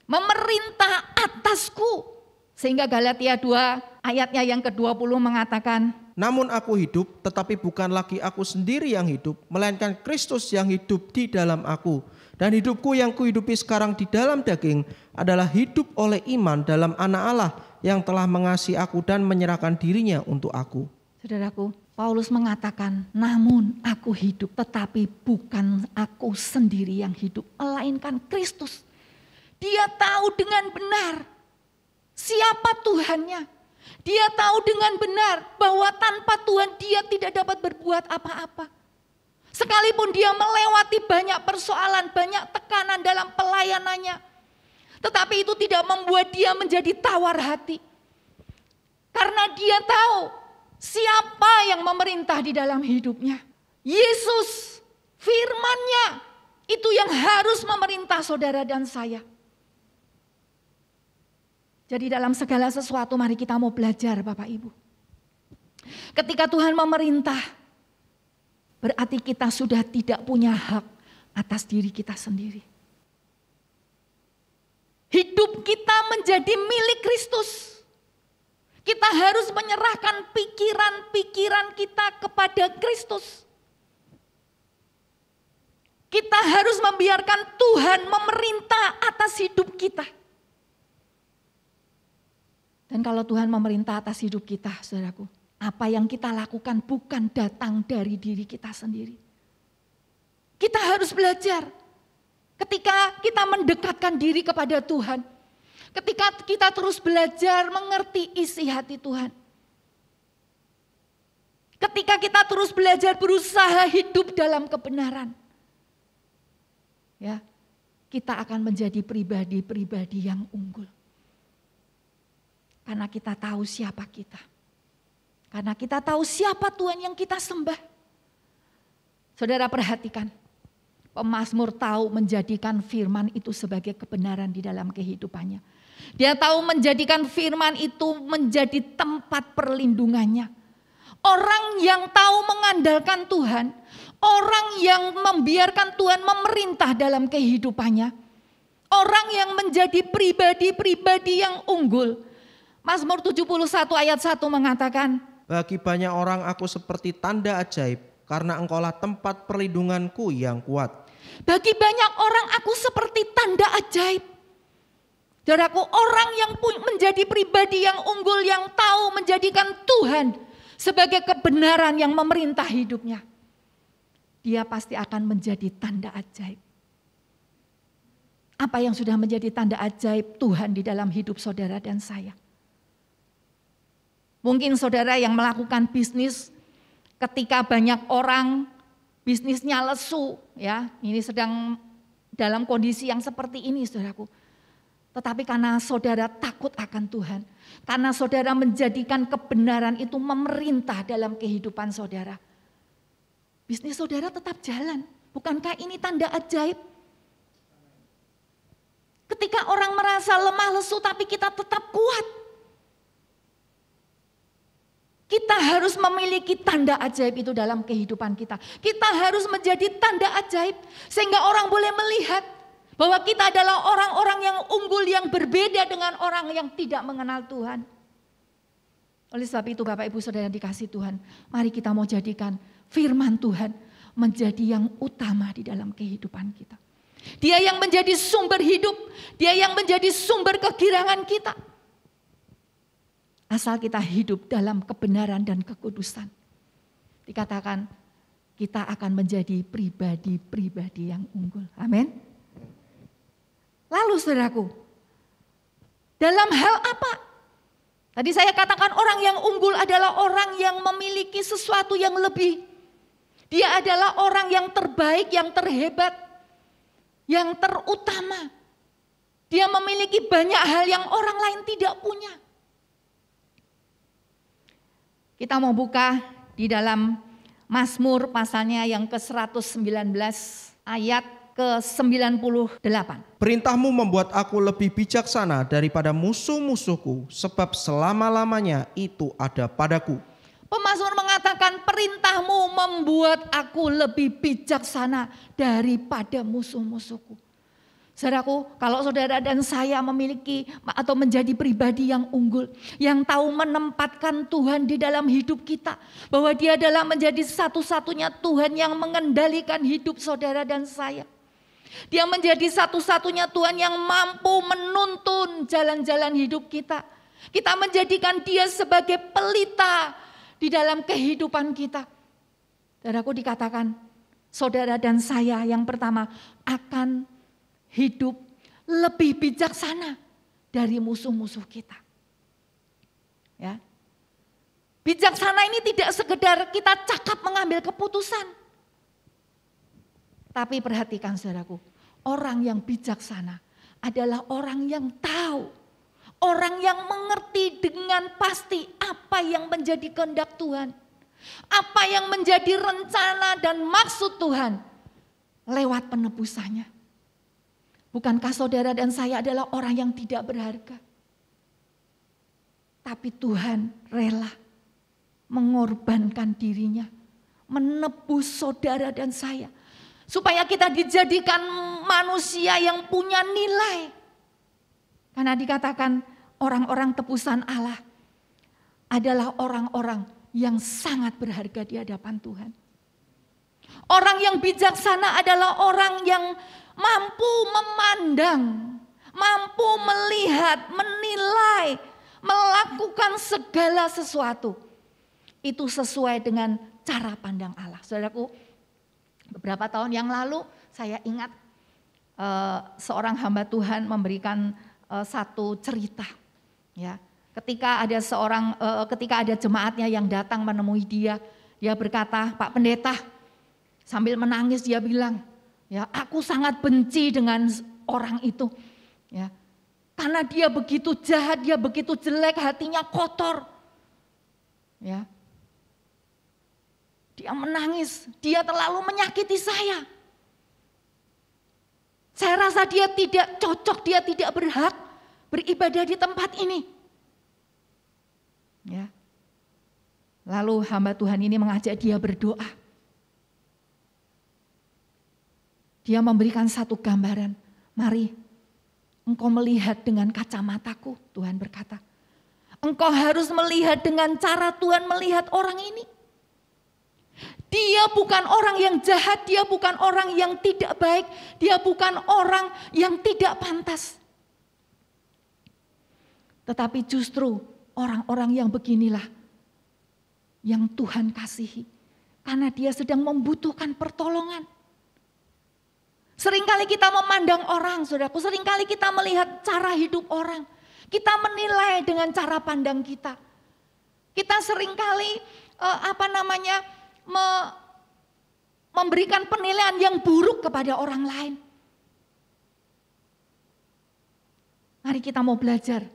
Memerintah atasku. Sehingga Galatia 2 ayatnya yang ke-20 mengatakan, namun aku hidup, tetapi bukan lagi aku sendiri yang hidup, melainkan Kristus yang hidup di dalam aku. Dan hidupku yang kuhidupi sekarang di dalam daging adalah hidup oleh iman dalam Anak Allah yang telah mengasihi aku dan menyerahkan dirinya untuk aku. Saudaraku, Paulus mengatakan, namun aku hidup, tetapi bukan aku sendiri yang hidup, melainkan Kristus. Dia tahu dengan benar siapa Tuhannya. Dia tahu dengan benar bahwa tanpa Tuhan dia tidak dapat berbuat apa-apa. Sekalipun dia melewati banyak persoalan, banyak tekanan dalam pelayanannya. Tetapi itu tidak membuat dia menjadi tawar hati. Karena dia tahu siapa yang memerintah di dalam hidupnya. Yesus, firman-Nya, itu yang harus memerintah saudara dan saya. Jadi dalam segala sesuatu mari kita mau belajar Bapak Ibu. Ketika Tuhan memerintah, berarti kita sudah tidak punya hak atas diri kita sendiri. Hidup kita menjadi milik Kristus. Kita harus menyerahkan pikiran-pikiran kita kepada Kristus. Kita harus membiarkan Tuhan memerintah atas hidup kita. Dan kalau Tuhan memerintah atas hidup kita, saudaraku, apa yang kita lakukan bukan datang dari diri kita sendiri. Kita harus belajar Ketika kita mendekatkan diri kepada Tuhan, ketika kita terus belajar mengerti isi hati Tuhan, ketika kita terus belajar berusaha hidup dalam kebenaran, ya, kita akan menjadi pribadi-pribadi yang unggul. Karena kita tahu siapa kita. Karena kita tahu siapa Tuhan yang kita sembah. Saudara perhatikan, pemazmur tahu menjadikan firman itu sebagai kebenaran di dalam kehidupannya. Dia tahu menjadikan firman itu menjadi tempat perlindungannya. Orang yang tahu mengandalkan Tuhan, orang yang membiarkan Tuhan memerintah dalam kehidupannya, orang yang menjadi pribadi-pribadi yang unggul. Mazmur 71 ayat 1 mengatakan, bagi banyak orang aku seperti tanda ajaib, karena engkaulah tempat perlindunganku yang kuat. Bagi banyak orang aku seperti tanda ajaib. Saudaraku, orang yang menjadi pribadi yang unggul, yang tahu menjadikan Tuhan sebagai kebenaran yang memerintah hidupnya, dia pasti akan menjadi tanda ajaib. Apa yang sudah menjadi tanda ajaib Tuhan di dalam hidup saudara dan saya? Mungkin saudara yang melakukan bisnis ketika banyak orang bisnisnya lesu, ya, ini sedang dalam kondisi yang seperti ini, saudaraku. Tetapi karena saudara takut akan Tuhan, karena saudara menjadikan kebenaran itu memerintah dalam kehidupan saudara, bisnis saudara tetap jalan. Bukankah ini tanda ajaib? Ketika orang merasa lemah lesu tapi kita tetap kuat. Kita harus memiliki tanda ajaib itu dalam kehidupan kita. Kita harus menjadi tanda ajaib sehingga orang boleh melihat bahwa kita adalah orang-orang yang unggul, yang berbeda dengan orang yang tidak mengenal Tuhan. Oleh sebab itu Bapak Ibu Saudara dikasih Tuhan, mari kita mau jadikan firman Tuhan menjadi yang utama di dalam kehidupan kita. Dia yang menjadi sumber hidup, dia yang menjadi sumber kegirangan kita. Asal kita hidup dalam kebenaran dan kekudusan. Dikatakan kita akan menjadi pribadi-pribadi yang unggul. Amin. Lalu saudaraku, dalam hal apa? Tadi saya katakan orang yang unggul adalah orang yang memiliki sesuatu yang lebih. Dia adalah orang yang terbaik, yang terhebat, yang terutama. Dia memiliki banyak hal yang orang lain tidak punya. Kita mau buka di dalam Mazmur pasalnya yang ke-119 ayat ke-98. Perintahmu membuat aku lebih bijaksana daripada musuh-musuhku, sebab selama-lamanya itu ada padaku. Pemazmur mengatakan perintahmu membuat aku lebih bijaksana daripada musuh-musuhku. Saudaraku, kalau saudara dan saya memiliki atau menjadi pribadi yang unggul, yang tahu menempatkan Tuhan di dalam hidup kita, bahwa Dia adalah menjadi satu-satunya Tuhan yang mengendalikan hidup saudara dan saya. Dia menjadi satu-satunya Tuhan yang mampu menuntun jalan-jalan hidup kita. Kita menjadikan Dia sebagai pelita di dalam kehidupan kita. Saudaraku, dikatakan saudara dan saya yang pertama akan hidup lebih bijaksana dari musuh-musuh kita. Ya. Bijaksana ini tidak sekedar kita cakap mengambil keputusan. Tapi perhatikan saudaraku, orang yang bijaksana adalah orang yang tahu, orang yang mengerti dengan pasti apa yang menjadi kehendak Tuhan, apa yang menjadi rencana dan maksud Tuhan lewat penebusannya. Bukankah saudara dan saya adalah orang yang tidak berharga? Tapi Tuhan rela mengorbankan dirinya, menebus saudara dan saya. Supaya kita dijadikan manusia yang punya nilai. Karena dikatakan orang-orang tebusan Allah adalah orang-orang yang sangat berharga di hadapan Tuhan. Orang yang bijaksana adalah orang yang mampu memandang, mampu melihat, menilai, melakukan segala sesuatu. Itu sesuai dengan cara pandang Allah. Saudaraku, beberapa tahun yang lalu saya ingat seorang hamba Tuhan memberikan satu cerita. Ya, ketika ada jemaatnya yang datang menemui dia berkata, "Pak Pendeta," sambil menangis dia bilang, "Ya, aku sangat benci dengan orang itu. Ya, karena dia begitu jahat, dia begitu jelek, hatinya kotor." Ya. Dia menangis, dia terlalu menyakiti saya. Saya rasa dia tidak cocok, dia tidak berhak beribadah di tempat ini. Ya. Lalu hamba Tuhan ini mengajak dia berdoa. Dia memberikan satu gambaran. "Mari, engkau melihat dengan kacamataku," Tuhan berkata. "Engkau harus melihat dengan cara Tuhan melihat orang ini. Dia bukan orang yang jahat, dia bukan orang yang tidak baik, dia bukan orang yang tidak pantas. Tetapi justru orang-orang yang beginilah yang Tuhan kasihi, karena dia sedang membutuhkan pertolongan." Seringkali kita memandang orang, saudaraku, seringkali kita melihat cara hidup orang. Kita menilai dengan cara pandang kita. Kita seringkali memberikan penilaian yang buruk kepada orang lain. Mari kita mau belajar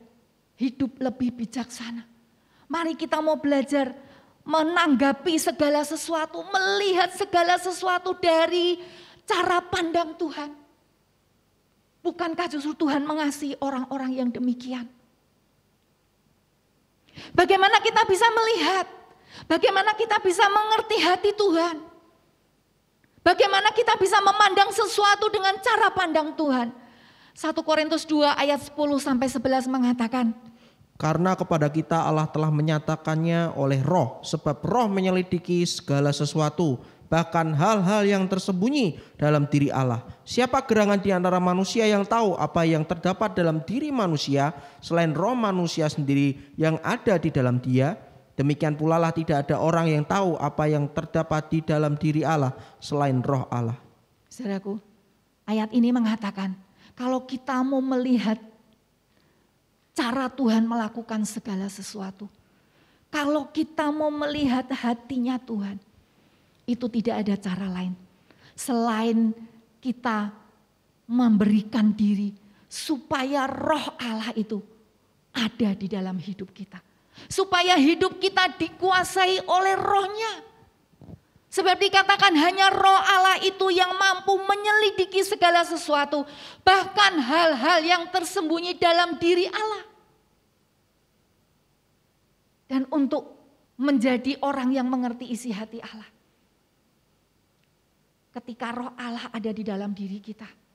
hidup lebih bijaksana. Mari kita mau belajar menanggapi segala sesuatu, melihat segala sesuatu dari cara pandang Tuhan. Bukankah justru Tuhan mengasihi orang-orang yang demikian? Bagaimana kita bisa melihat? Bagaimana kita bisa mengerti hati Tuhan? Bagaimana kita bisa memandang sesuatu dengan cara pandang Tuhan? 1 Korintus 2 ayat 10-11 mengatakan, "Karena kepada kita Allah telah menyatakannya oleh Roh, sebab Roh menyelidiki segala sesuatu, bahkan hal-hal yang tersembunyi dalam diri Allah. Siapa gerangan di antara manusia yang tahu apa yang terdapat dalam diri manusia selain roh manusia sendiri yang ada di dalam dia? Demikian pula lah tidak ada orang yang tahu apa yang terdapat di dalam diri Allah selain roh Allah." Saudaraku, ayat ini mengatakan kalau kita mau melihat cara Tuhan melakukan segala sesuatu, kalau kita mau melihat hatinya Tuhan, itu tidak ada cara lain selain kita memberikan diri supaya roh Allah itu ada di dalam hidup kita. Supaya hidup kita dikuasai oleh rohnya. Sebab dikatakan hanya roh Allah itu yang mampu menyelidiki segala sesuatu. Bahkan hal-hal yang tersembunyi dalam diri Allah. Dan untuk menjadi orang yang mengerti isi hati Allah. Ketika roh Allah ada di dalam diri kita.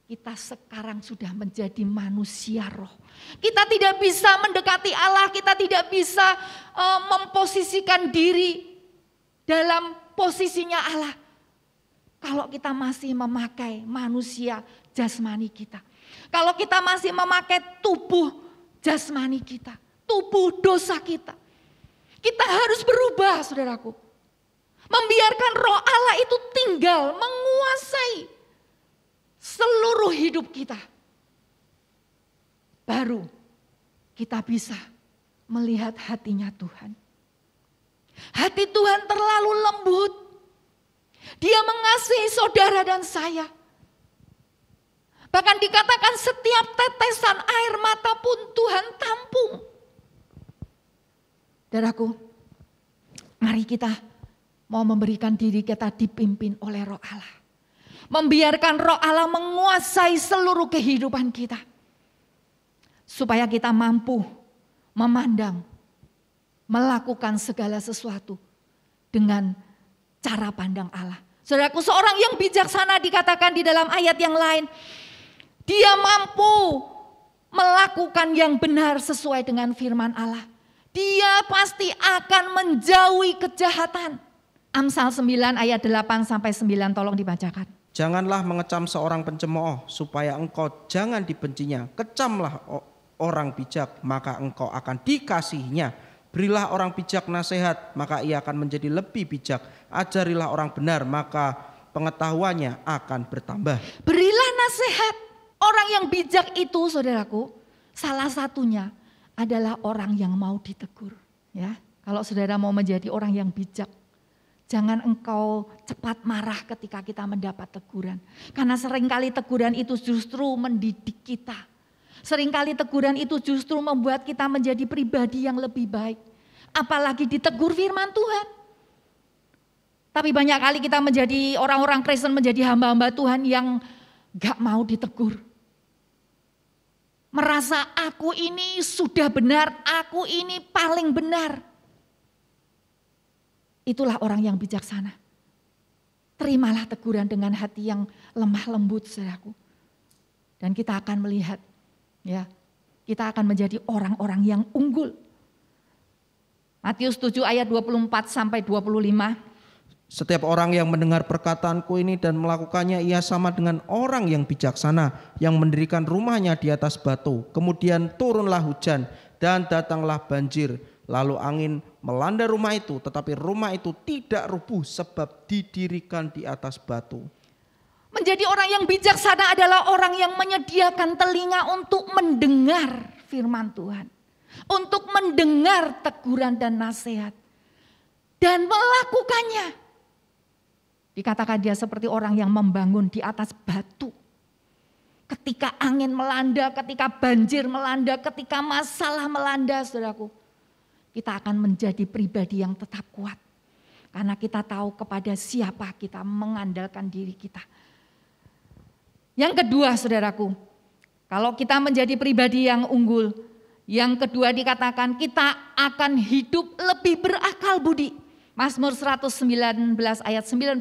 Kita sekarang sudah menjadi manusia roh. Kita tidak bisa mendekati Allah, kita tidak bisa memposisikan diri dalam posisinya Allah. Kalau kita masih memakai manusia jasmani kita. Kalau kita masih memakai tubuh jasmani kita, tubuh dosa kita. Kita harus berubah, saudaraku. Membiarkan roh Allah itu tinggal, menguasai seluruh hidup kita. Baru kita bisa melihat hatinya Tuhan. Hati Tuhan terlalu lembut. Dia mengasihi saudara dan saya. Bahkan dikatakan setiap tetesan air mata pun Tuhan tampung. Saudaraku, mari kita mau memberikan diri kita dipimpin oleh roh Allah. Membiarkan roh Allah menguasai seluruh kehidupan kita. Supaya kita mampu memandang, melakukan segala sesuatu dengan cara pandang Allah. Saudaraku, seorang yang bijaksana dikatakan di dalam ayat yang lain. Dia mampu melakukan yang benar sesuai dengan firman Allah. Dia pasti akan menjauhi kejahatan. Amsal 9 ayat 8-9 tolong dibacakan. "Janganlah mengecam seorang pencemooh supaya engkau jangan dibencinya. Kecamlah orang bijak maka engkau akan dikasihinya. Berilah orang bijak nasihat maka ia akan menjadi lebih bijak. Ajarilah orang benar maka pengetahuannya akan bertambah." Berilah nasihat. Orang yang bijak itu, saudaraku, salah satunya adalah orang yang mau ditegur. Ya, kalau saudara mau menjadi orang yang bijak, jangan engkau cepat marah ketika kita mendapat teguran. Karena seringkali teguran itu justru mendidik kita. Seringkali teguran itu justru membuat kita menjadi pribadi yang lebih baik. Apalagi ditegur firman Tuhan. Tapi banyak kali kita menjadi orang-orang Kristen, menjadi hamba-hamba Tuhan yang gak mau ditegur. Merasa aku ini sudah benar, aku ini paling benar. Itulah orang yang bijaksana. Terimalah teguran dengan hati yang lemah lembut, saudaraku. Dan kita akan melihat, ya, kita akan menjadi orang-orang yang unggul. Matius 7 ayat 24 sampai 25. Setiap orang yang mendengar perkataanku ini dan melakukannya, ia sama dengan orang yang bijaksana yang mendirikan rumahnya di atas batu. Kemudian turunlah hujan dan datanglah banjir. Lalu angin melanda rumah itu, tetapi rumah itu tidak rubuh sebab didirikan di atas batu. Menjadi orang yang bijaksana adalah orang yang menyediakan telinga untuk mendengar firman Tuhan. Untuk mendengar teguran dan nasihat. Dan melakukannya. Dikatakan dia seperti orang yang membangun di atas batu. Ketika angin melanda, ketika banjir melanda, ketika masalah melanda, saudaraku, kita akan menjadi pribadi yang tetap kuat. Karena kita tahu kepada siapa kita mengandalkan diri kita. Yang kedua, saudaraku, kalau kita menjadi pribadi yang unggul, yang kedua dikatakan kita akan hidup lebih berakal budi. Mazmur 119 ayat 99.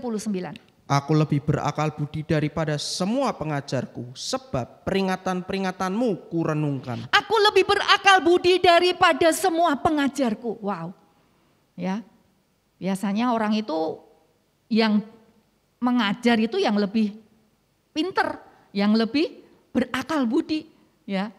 Aku lebih berakal budi daripada semua pengajarku, sebab peringatan-peringatanmu kurenungkan. Aku lebih berakal budi daripada semua pengajarku. Wow. Ya. Biasanya orang itu yang mengajar itu yang lebih pinter, yang lebih berakal budi, ya.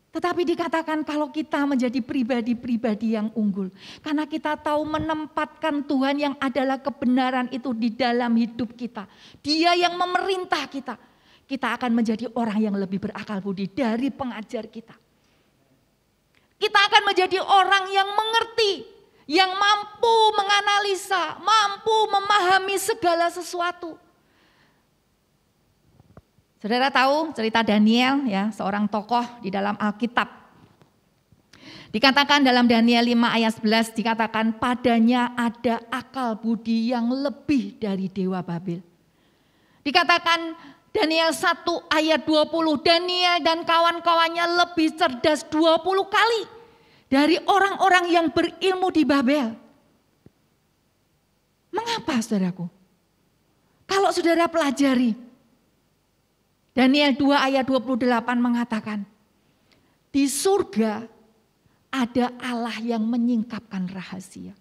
Tetapi dikatakan kalau kita menjadi pribadi-pribadi yang unggul. Karena kita tahu menempatkan Tuhan yang adalah kebenaran itu di dalam hidup kita. Dia yang memerintah kita. Kita akan menjadi orang yang lebih berakal budi dari pengajar kita. Kita akan menjadi orang yang mengerti. Yang mampu menganalisa, mampu memahami segala sesuatu. Saudara tahu cerita Daniel, ya, seorang tokoh di dalam Alkitab. Dikatakan dalam Daniel 5 ayat 11, dikatakan padanya ada akal budi yang lebih dari Dewa Babel. Dikatakan Daniel 1 ayat 20, Daniel dan kawan-kawannya lebih cerdas 20 kali dari orang-orang yang berilmu di Babel. Mengapa, saudaraku? Kalau saudara pelajari, Daniel 2 ayat 28 mengatakan, di surga ada Allah yang menyingkapkan rahasia.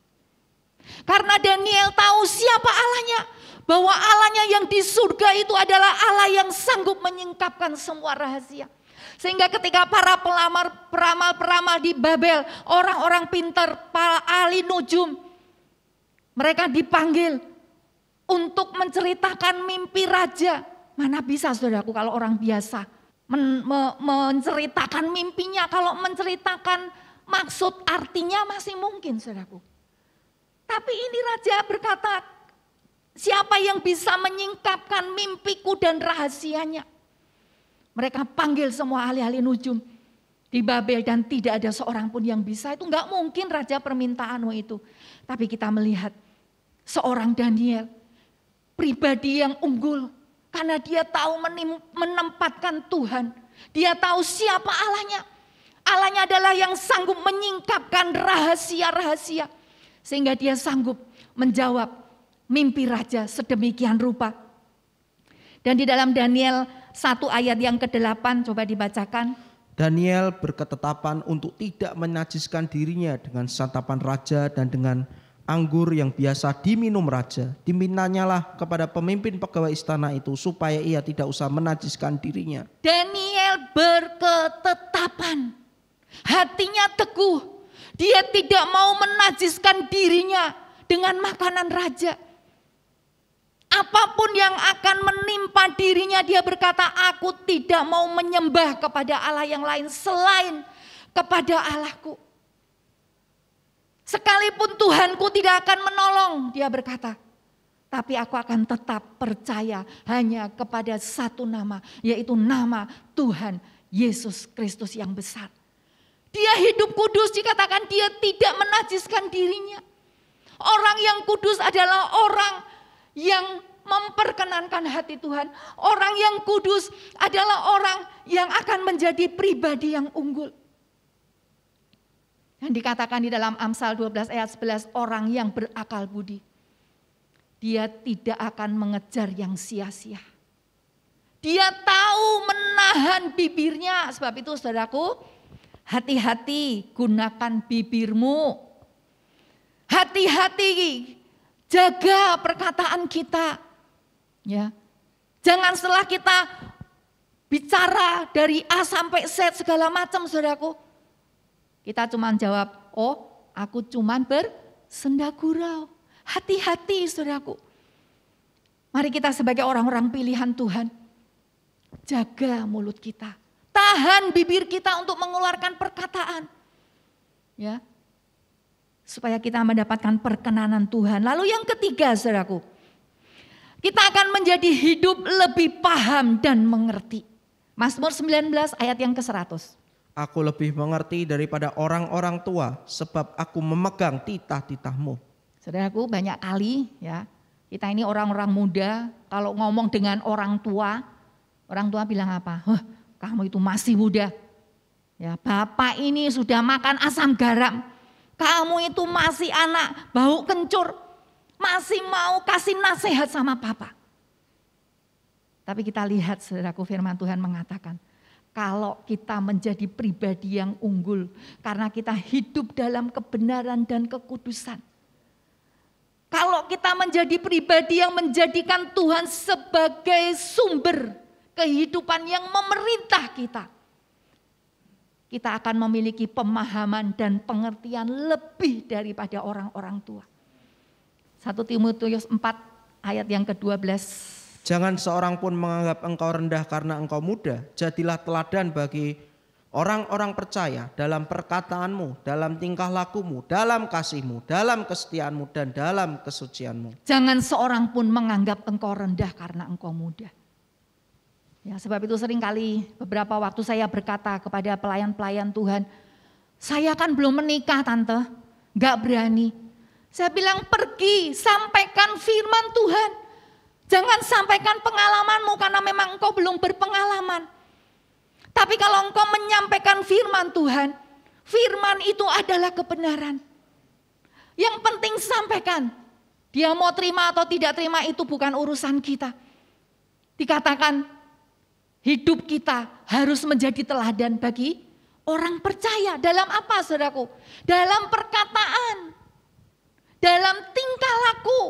Karena Daniel tahu siapa Allahnya, bahwa Allahnya yang di surga itu adalah Allah yang sanggup menyingkapkan semua rahasia. Sehingga ketika para peramal-peramal di Babel, orang-orang pintar, para ahli nujum, mereka dipanggil untuk menceritakan mimpi raja. Mana bisa, saudaraku, kalau orang biasa menceritakan mimpinya, kalau menceritakan maksud artinya masih mungkin, saudaraku. Tapi ini raja berkata, siapa yang bisa menyingkapkan mimpiku dan rahasianya? Mereka panggil semua ahli-ahli nujum di Babel dan tidak ada seorang pun yang bisa. Itu enggak mungkin raja permintaanmu itu. Tapi kita melihat seorang Daniel, pribadi yang unggul. Karena dia tahu menempatkan Tuhan. Dia tahu siapa Allahnya. Allahnya adalah yang sanggup menyingkapkan rahasia-rahasia. Sehingga dia sanggup menjawab mimpi raja sedemikian rupa. Dan di dalam Daniel 1 ayat yang ke-8 coba dibacakan. Daniel berketetapan untuk tidak menajiskan dirinya dengan santapan raja dan dengan anggur yang biasa diminum raja. Dimintanya kepada pemimpin pegawai istana itu supaya ia tidak usah menajiskan dirinya. Daniel berketetapan, hatinya teguh. Dia tidak mau menajiskan dirinya dengan makanan raja. apapun yang akan menimpa dirinya, dia berkata, aku tidak mau menyembah kepada Allah yang lain selain kepada Allahku. Sekalipun Tuhanku tidak akan menolong, dia berkata, tapi aku akan tetap percaya hanya kepada satu nama, yaitu nama Tuhan Yesus Kristus yang besar. Dia hidup kudus, dikatakan dia tidak menajiskan dirinya. Orang yang kudus adalah orang yang memperkenankan hati Tuhan. Orang yang kudus adalah orang yang akan menjadi pribadi yang unggul. Yang dikatakan di dalam Amsal 12 ayat 11, orang yang berakal budi, dia tidak akan mengejar yang sia-sia. Dia tahu menahan bibirnya. Sebab itu saudaraku, hati-hati gunakan bibirmu. Hati-hati jaga perkataan kita. Ya. Jangan setelah kita bicara dari A sampai Z segala macam saudaraku, kita cuma jawab, oh aku cuma bersenda gurau. Hati-hati saudaraku. Mari kita sebagai orang-orang pilihan Tuhan, jaga mulut kita. Tahan bibir kita untuk mengeluarkan perkataan. Ya. Supaya kita mendapatkan perkenanan Tuhan. Lalu yang ketiga saudaraku, kita akan menjadi hidup lebih paham dan mengerti. Mazmur 19 ayat yang ke-100. Aku lebih mengerti daripada orang-orang tua, sebab aku memegang titah-titahmu. Saudaraku, banyak kali ya, kita ini orang-orang muda, kalau ngomong dengan orang tua bilang apa? Kamu itu masih muda. Ya, bapak ini sudah makan asam garam. Kamu itu masih anak, bau kencur. Masih mau kasih nasihat sama papa. Tapi kita lihat saudaraku, firman Tuhan mengatakan, kalau kita menjadi pribadi yang unggul, karena kita hidup dalam kebenaran dan kekudusan. Kalau kita menjadi pribadi yang menjadikan Tuhan sebagai sumber kehidupan yang memerintah kita, kita akan memiliki pemahaman dan pengertian lebih daripada orang-orang tua. 1 Timotius 4 ayat yang ke-12. Jangan seorang pun menganggap engkau rendah karena engkau muda. Jadilah teladan bagi orang-orang percaya dalam perkataanmu, dalam tingkah lakumu, dalam kasihmu, dalam kesetiaanmu, dan dalam kesucianmu. Jangan seorang pun menganggap engkau rendah karena engkau muda. Ya, sebab itu seringkali beberapa waktu saya berkata kepada pelayan-pelayan Tuhan, saya kan belum menikah tante, gak berani. Saya bilang pergi, sampaikan firman Tuhan. Jangan sampaikan pengalamanmu karena memang engkau belum berpengalaman. Tapi kalau engkau menyampaikan firman Tuhan, firman itu adalah kebenaran. Yang penting sampaikan. Dia mau terima atau tidak terima itu bukan urusan kita. Dikatakan hidup kita harus menjadi teladan bagi orang percaya. Dalam apa saudaraku? Dalam perkataan, dalam tingkah laku,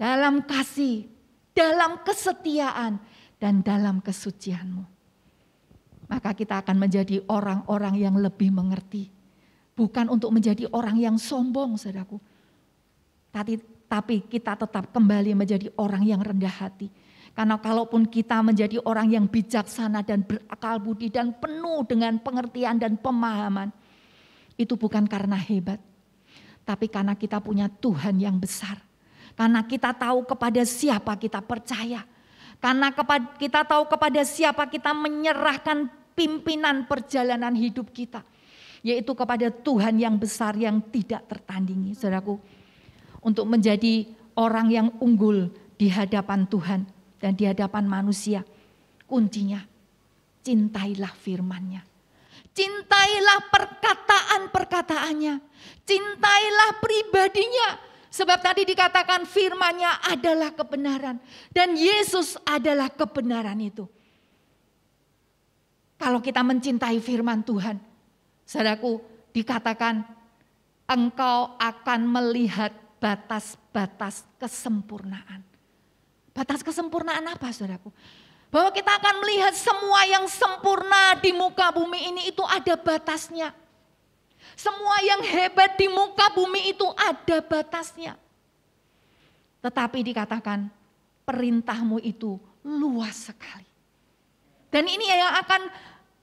dalam kasih, dalam kesetiaan, dan dalam kesucianmu. Maka kita akan menjadi orang-orang yang lebih mengerti. Bukan untuk menjadi orang yang sombong saudaraku. Tapi kita tetap kembali menjadi orang yang rendah hati. Karena kalaupun kita menjadi orang yang bijaksana dan berakal budi dan penuh dengan pengertian dan pemahaman, itu bukan karena hebat, tapi karena kita punya Tuhan yang besar. Karena kita tahu kepada siapa kita percaya. Karena kita tahu kepada siapa kita menyerahkan pimpinan perjalanan hidup kita. Yaitu kepada Tuhan yang besar yang tidak tertandingi. Saudaraku, untuk menjadi orang yang unggul di hadapan Tuhan dan di hadapan manusia, kuncinya cintailah firman-Nya. Cintailah perkataan-perkataannya. Cintailah pribadinya. Sebab tadi dikatakan firman-Nya adalah kebenaran. Dan Yesus adalah kebenaran itu. Kalau kita mencintai firman Tuhan, saudaraku, dikatakan engkau akan melihat batas-batas kesempurnaan. Batas kesempurnaan apa saudaraku? Bahwa kita akan melihat semua yang sempurna di muka bumi ini itu ada batasnya. Semua yang hebat di muka bumi itu ada batasnya. Tetapi dikatakan perintah-Mu itu luas sekali. Dan ini yang akan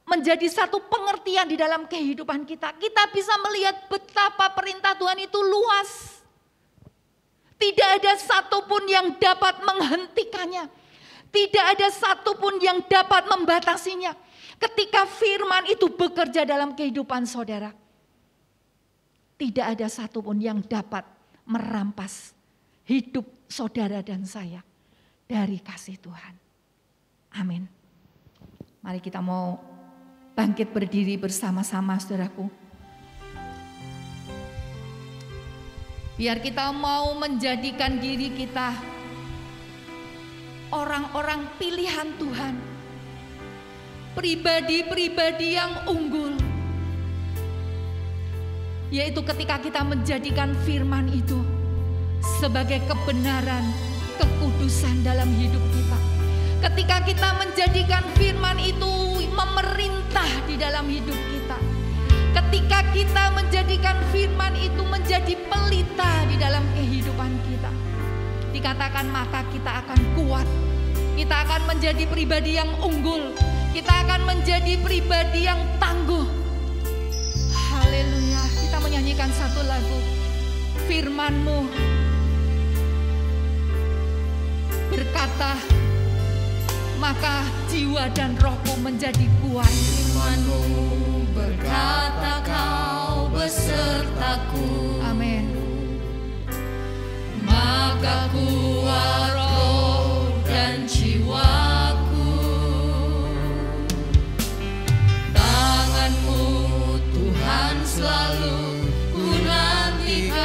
menjadi satu pengertian di dalam kehidupan kita. Kita bisa melihat betapa perintah Tuhan itu luas. Tidak ada satupun yang dapat menghentikannya. Tidak ada satupun yang dapat membatasinya. Ketika firman itu bekerja dalam kehidupan saudara, tidak ada satupun yang dapat merampas hidup saudara dan saya dari kasih Tuhan. Amin. Mari kita mau bangkit berdiri bersama-sama saudaraku. Biar kita mau menjadikan diri kita orang-orang pilihan Tuhan. Pribadi-pribadi yang unggul. Yaitu ketika kita menjadikan firman itu sebagai kebenaran, kekudusan dalam hidup kita. Ketika kita menjadikan firman itu memerintah di dalam hidup kita. Ketika kita menjadikan firman itu menjadi pelita di dalam kehidupan kita. Dikatakan maka kita akan kuat. Kita akan menjadi pribadi yang unggul. Kita akan menjadi pribadi yang tangguh. Haleluya. Kita menyanyikan satu lagu. Firman-Mu berkata, maka jiwa dan rohku menjadi kuat. Firman-Mu berkata, kau besertaku. Amin. Maka kuat roh dan jiwaku. Tangan-Mu Tuhan selalu ku nantikan.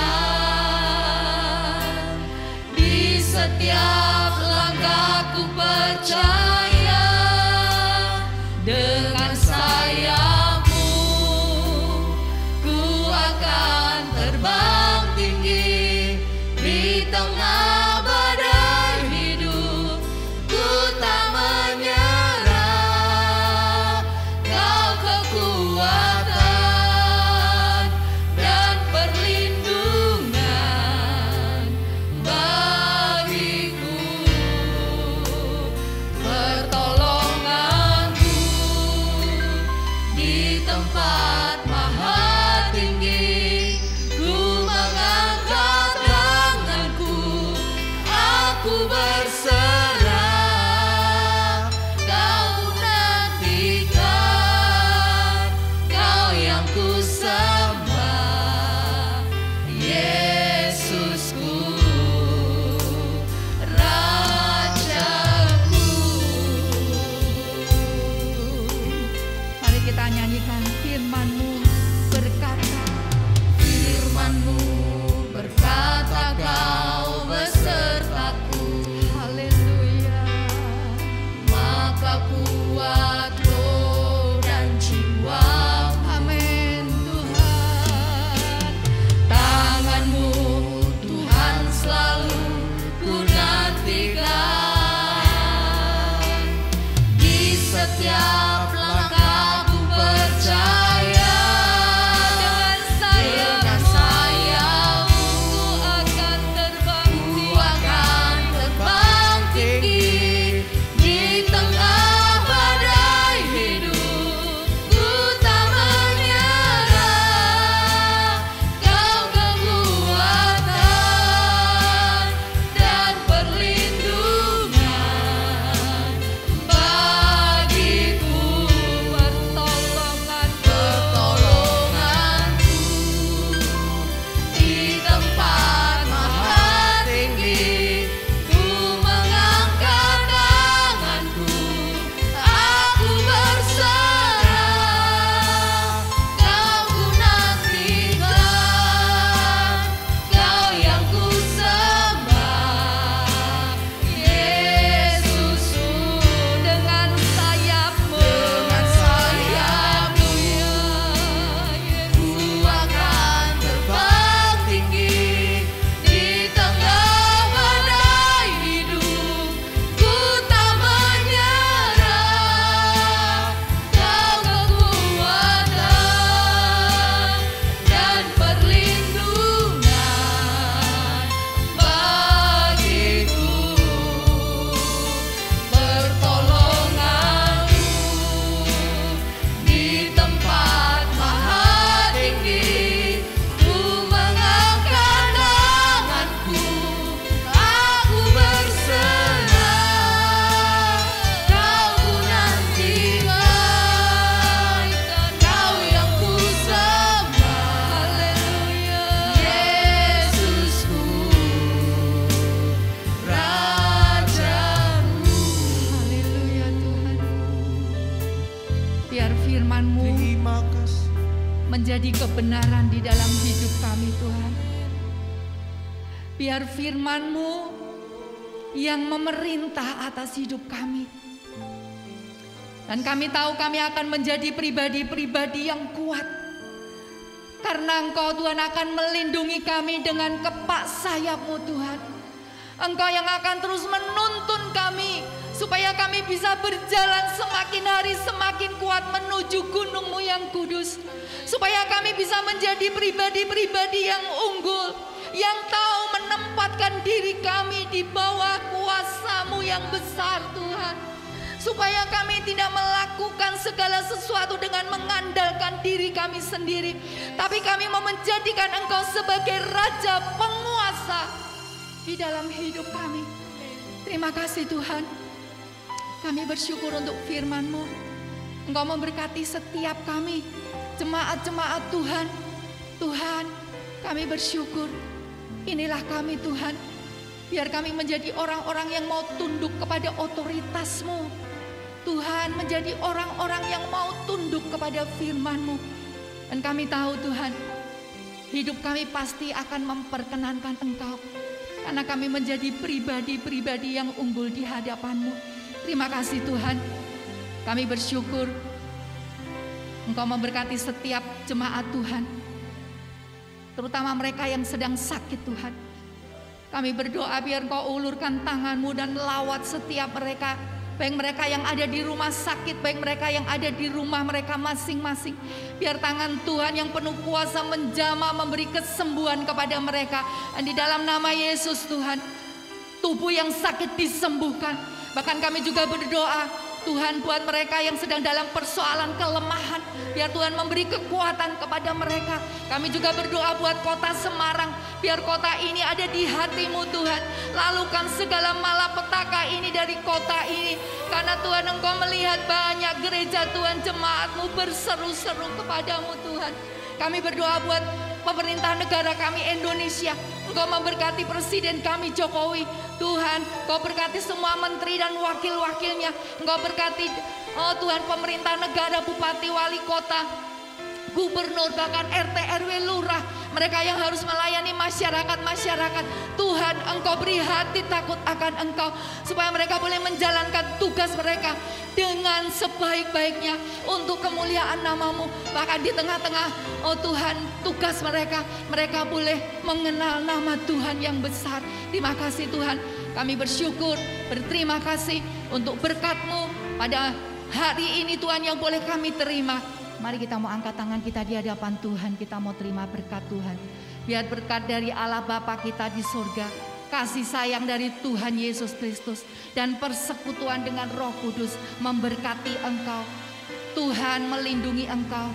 Di setiap langkahku percaya, dengan sayap-Mu ku akan terbang tinggi. Di tengah badai hidup ku tak menyerah. Kau kekuatan dan perlindungan bagiku, pertolonganku di tempat maha tinggi. Ku mengangkat tanganku, aku berserah. Kau nantikan, Kau yang ku sembah, Yesusku, Rajaku. Mari kita nyanyikan firman-Mu berkata. Firman-Mu berkata, kau besertaku. Haleluya. Maka kuat roh dan jiwaku. Amin Tuhan. Tangan-Mu Tuhan selalu ku nantikan. Di setiap langkahku percaya, Biar firman-Mu Terima kasih. menjadi kebenaran di dalam hidup kami Tuhan. Biar firman-Mu yang memerintah atas hidup kami. Dan kami tahu kami akan menjadi pribadi-pribadi yang kuat. Karena Engkau Tuhan akan melindungi kami dengan kepak sayap-Mu Tuhan. Engkau yang akan terus menuntun kami supaya kami bisa berjalan semakin hari semakin kuat menuju gunung-Mu yang kudus. Supaya kami bisa menjadi pribadi-pribadi yang unggul, yang tahu menempatkan diri kami di bawah kuasa-Mu yang besar Tuhan. Supaya kami tidak melakukan segala sesuatu dengan mengandalkan diri kami sendiri, tapi kami mau menjadikan Engkau sebagai Raja penguasa di dalam hidup kami. Terima kasih Tuhan. Kami bersyukur untuk firman-Mu. Engkau memberkati setiap kami, jemaat-jemaat Tuhan. Tuhan, kami bersyukur. Inilah kami Tuhan. Biar kami menjadi orang-orang yang mau tunduk kepada otoritas-Mu. Tuhan, menjadi orang-orang yang mau tunduk kepada firman-Mu. Dan kami tahu Tuhan, hidup kami pasti akan memperkenankan Engkau. Karena kami menjadi pribadi-pribadi yang unggul di hadapan-Mu. Terima kasih Tuhan. Kami bersyukur Engkau memberkati setiap jemaat Tuhan. Terutama mereka yang sedang sakit Tuhan. Kami berdoa biar Engkau ulurkan tangan-Mu dan lawat setiap mereka. Baik mereka yang ada di rumah sakit, baik mereka yang ada di rumah mereka masing-masing. Biar tangan Tuhan yang penuh kuasa menjamah memberi kesembuhan kepada mereka. Dan di dalam nama Yesus Tuhan, tubuh yang sakit disembuhkan. Bahkan kami juga berdoa, Tuhan buat mereka yang sedang dalam persoalan kelemahan, biar Tuhan memberi kekuatan kepada mereka. Kami juga berdoa buat kota Semarang, biar kota ini ada di hati-Mu Tuhan. Lalukan segala malapetaka ini dari kota ini. Karena Tuhan Engkau melihat banyak gereja Tuhan, jemaat-Mu berseru-seru kepadamu Tuhan. Kami berdoa buat pemerintah negara kami Indonesia. Engkau memberkati presiden kami Jokowi. Tuhan, Engkau berkati semua menteri dan wakil-wakilnya. Engkau berkati, oh Tuhan, pemerintah negara, bupati, wali kota, gubernur, bahkan RT, RW, lurah. Mereka yang harus melayani masyarakat. Tuhan, Engkau beri hati takut akan Engkau. Supaya mereka boleh menjalankan tugas mereka dengan sebaik-baiknya untuk kemuliaan nama-Mu. Bahkan di tengah-tengah, oh Tuhan, tugas mereka boleh mengenal nama Tuhan yang besar. Terima kasih Tuhan, kami bersyukur, berterima kasih untuk berkat-Mu pada hari ini Tuhan yang boleh kami terima. Mari kita mau angkat tangan kita di hadapan Tuhan, kita mau terima berkat Tuhan. Biar berkat dari Allah Bapa kita di surga, kasih sayang dari Tuhan Yesus Kristus, dan persekutuan dengan Roh Kudus memberkati engkau. Tuhan melindungi engkau.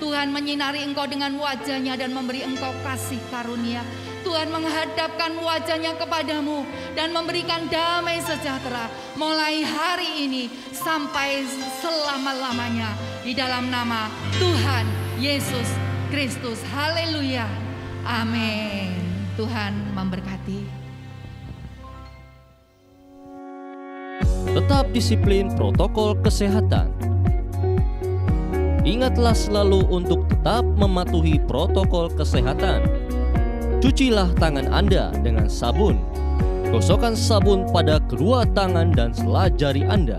Tuhan menyinari engkau dengan wajah-Nya dan memberi engkau kasih karunia. Tuhan menghadapkan wajah-Nya kepadamu dan memberikan damai sejahtera mulai hari ini sampai selama-lamanya. Di dalam nama Tuhan Yesus Kristus. Haleluya. Amin. Tuhan memberkati. Tetap disiplin protokol kesehatan. Ingatlah selalu untuk tetap mematuhi protokol kesehatan. Cucilah tangan Anda dengan sabun. Gosokkan sabun pada kedua tangan dan sela jari Anda.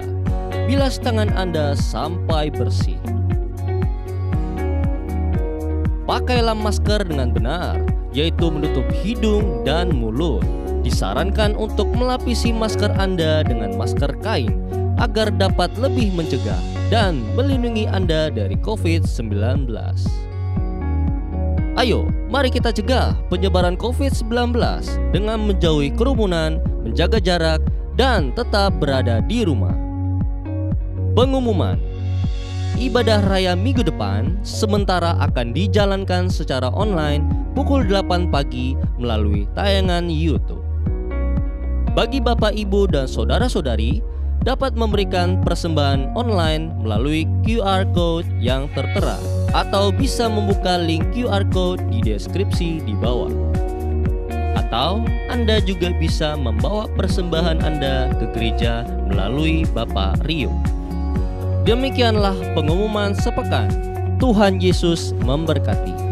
Bilas tangan Anda sampai bersih. Pakailah masker dengan benar, yaitu menutup hidung dan mulut. Disarankan untuk melapisi masker Anda dengan masker kain agar dapat lebih mencegah dan melindungi Anda dari COVID-19. Ayo, mari kita cegah penyebaran COVID-19 dengan menjauhi kerumunan, menjaga jarak, dan tetap berada di rumah. Pengumuman ibadah raya minggu depan sementara akan dijalankan secara online pukul 8 pagi melalui tayangan YouTube. Bagi Bapak, Ibu, dan Saudara-saudari dapat memberikan persembahan online melalui QR Code yang tertera atau bisa membuka link QR Code di deskripsi di bawah. Atau Anda juga bisa membawa persembahan Anda ke gereja melalui Bapak Rio. Demikianlah pengumuman sepekan. Tuhan Yesus memberkati.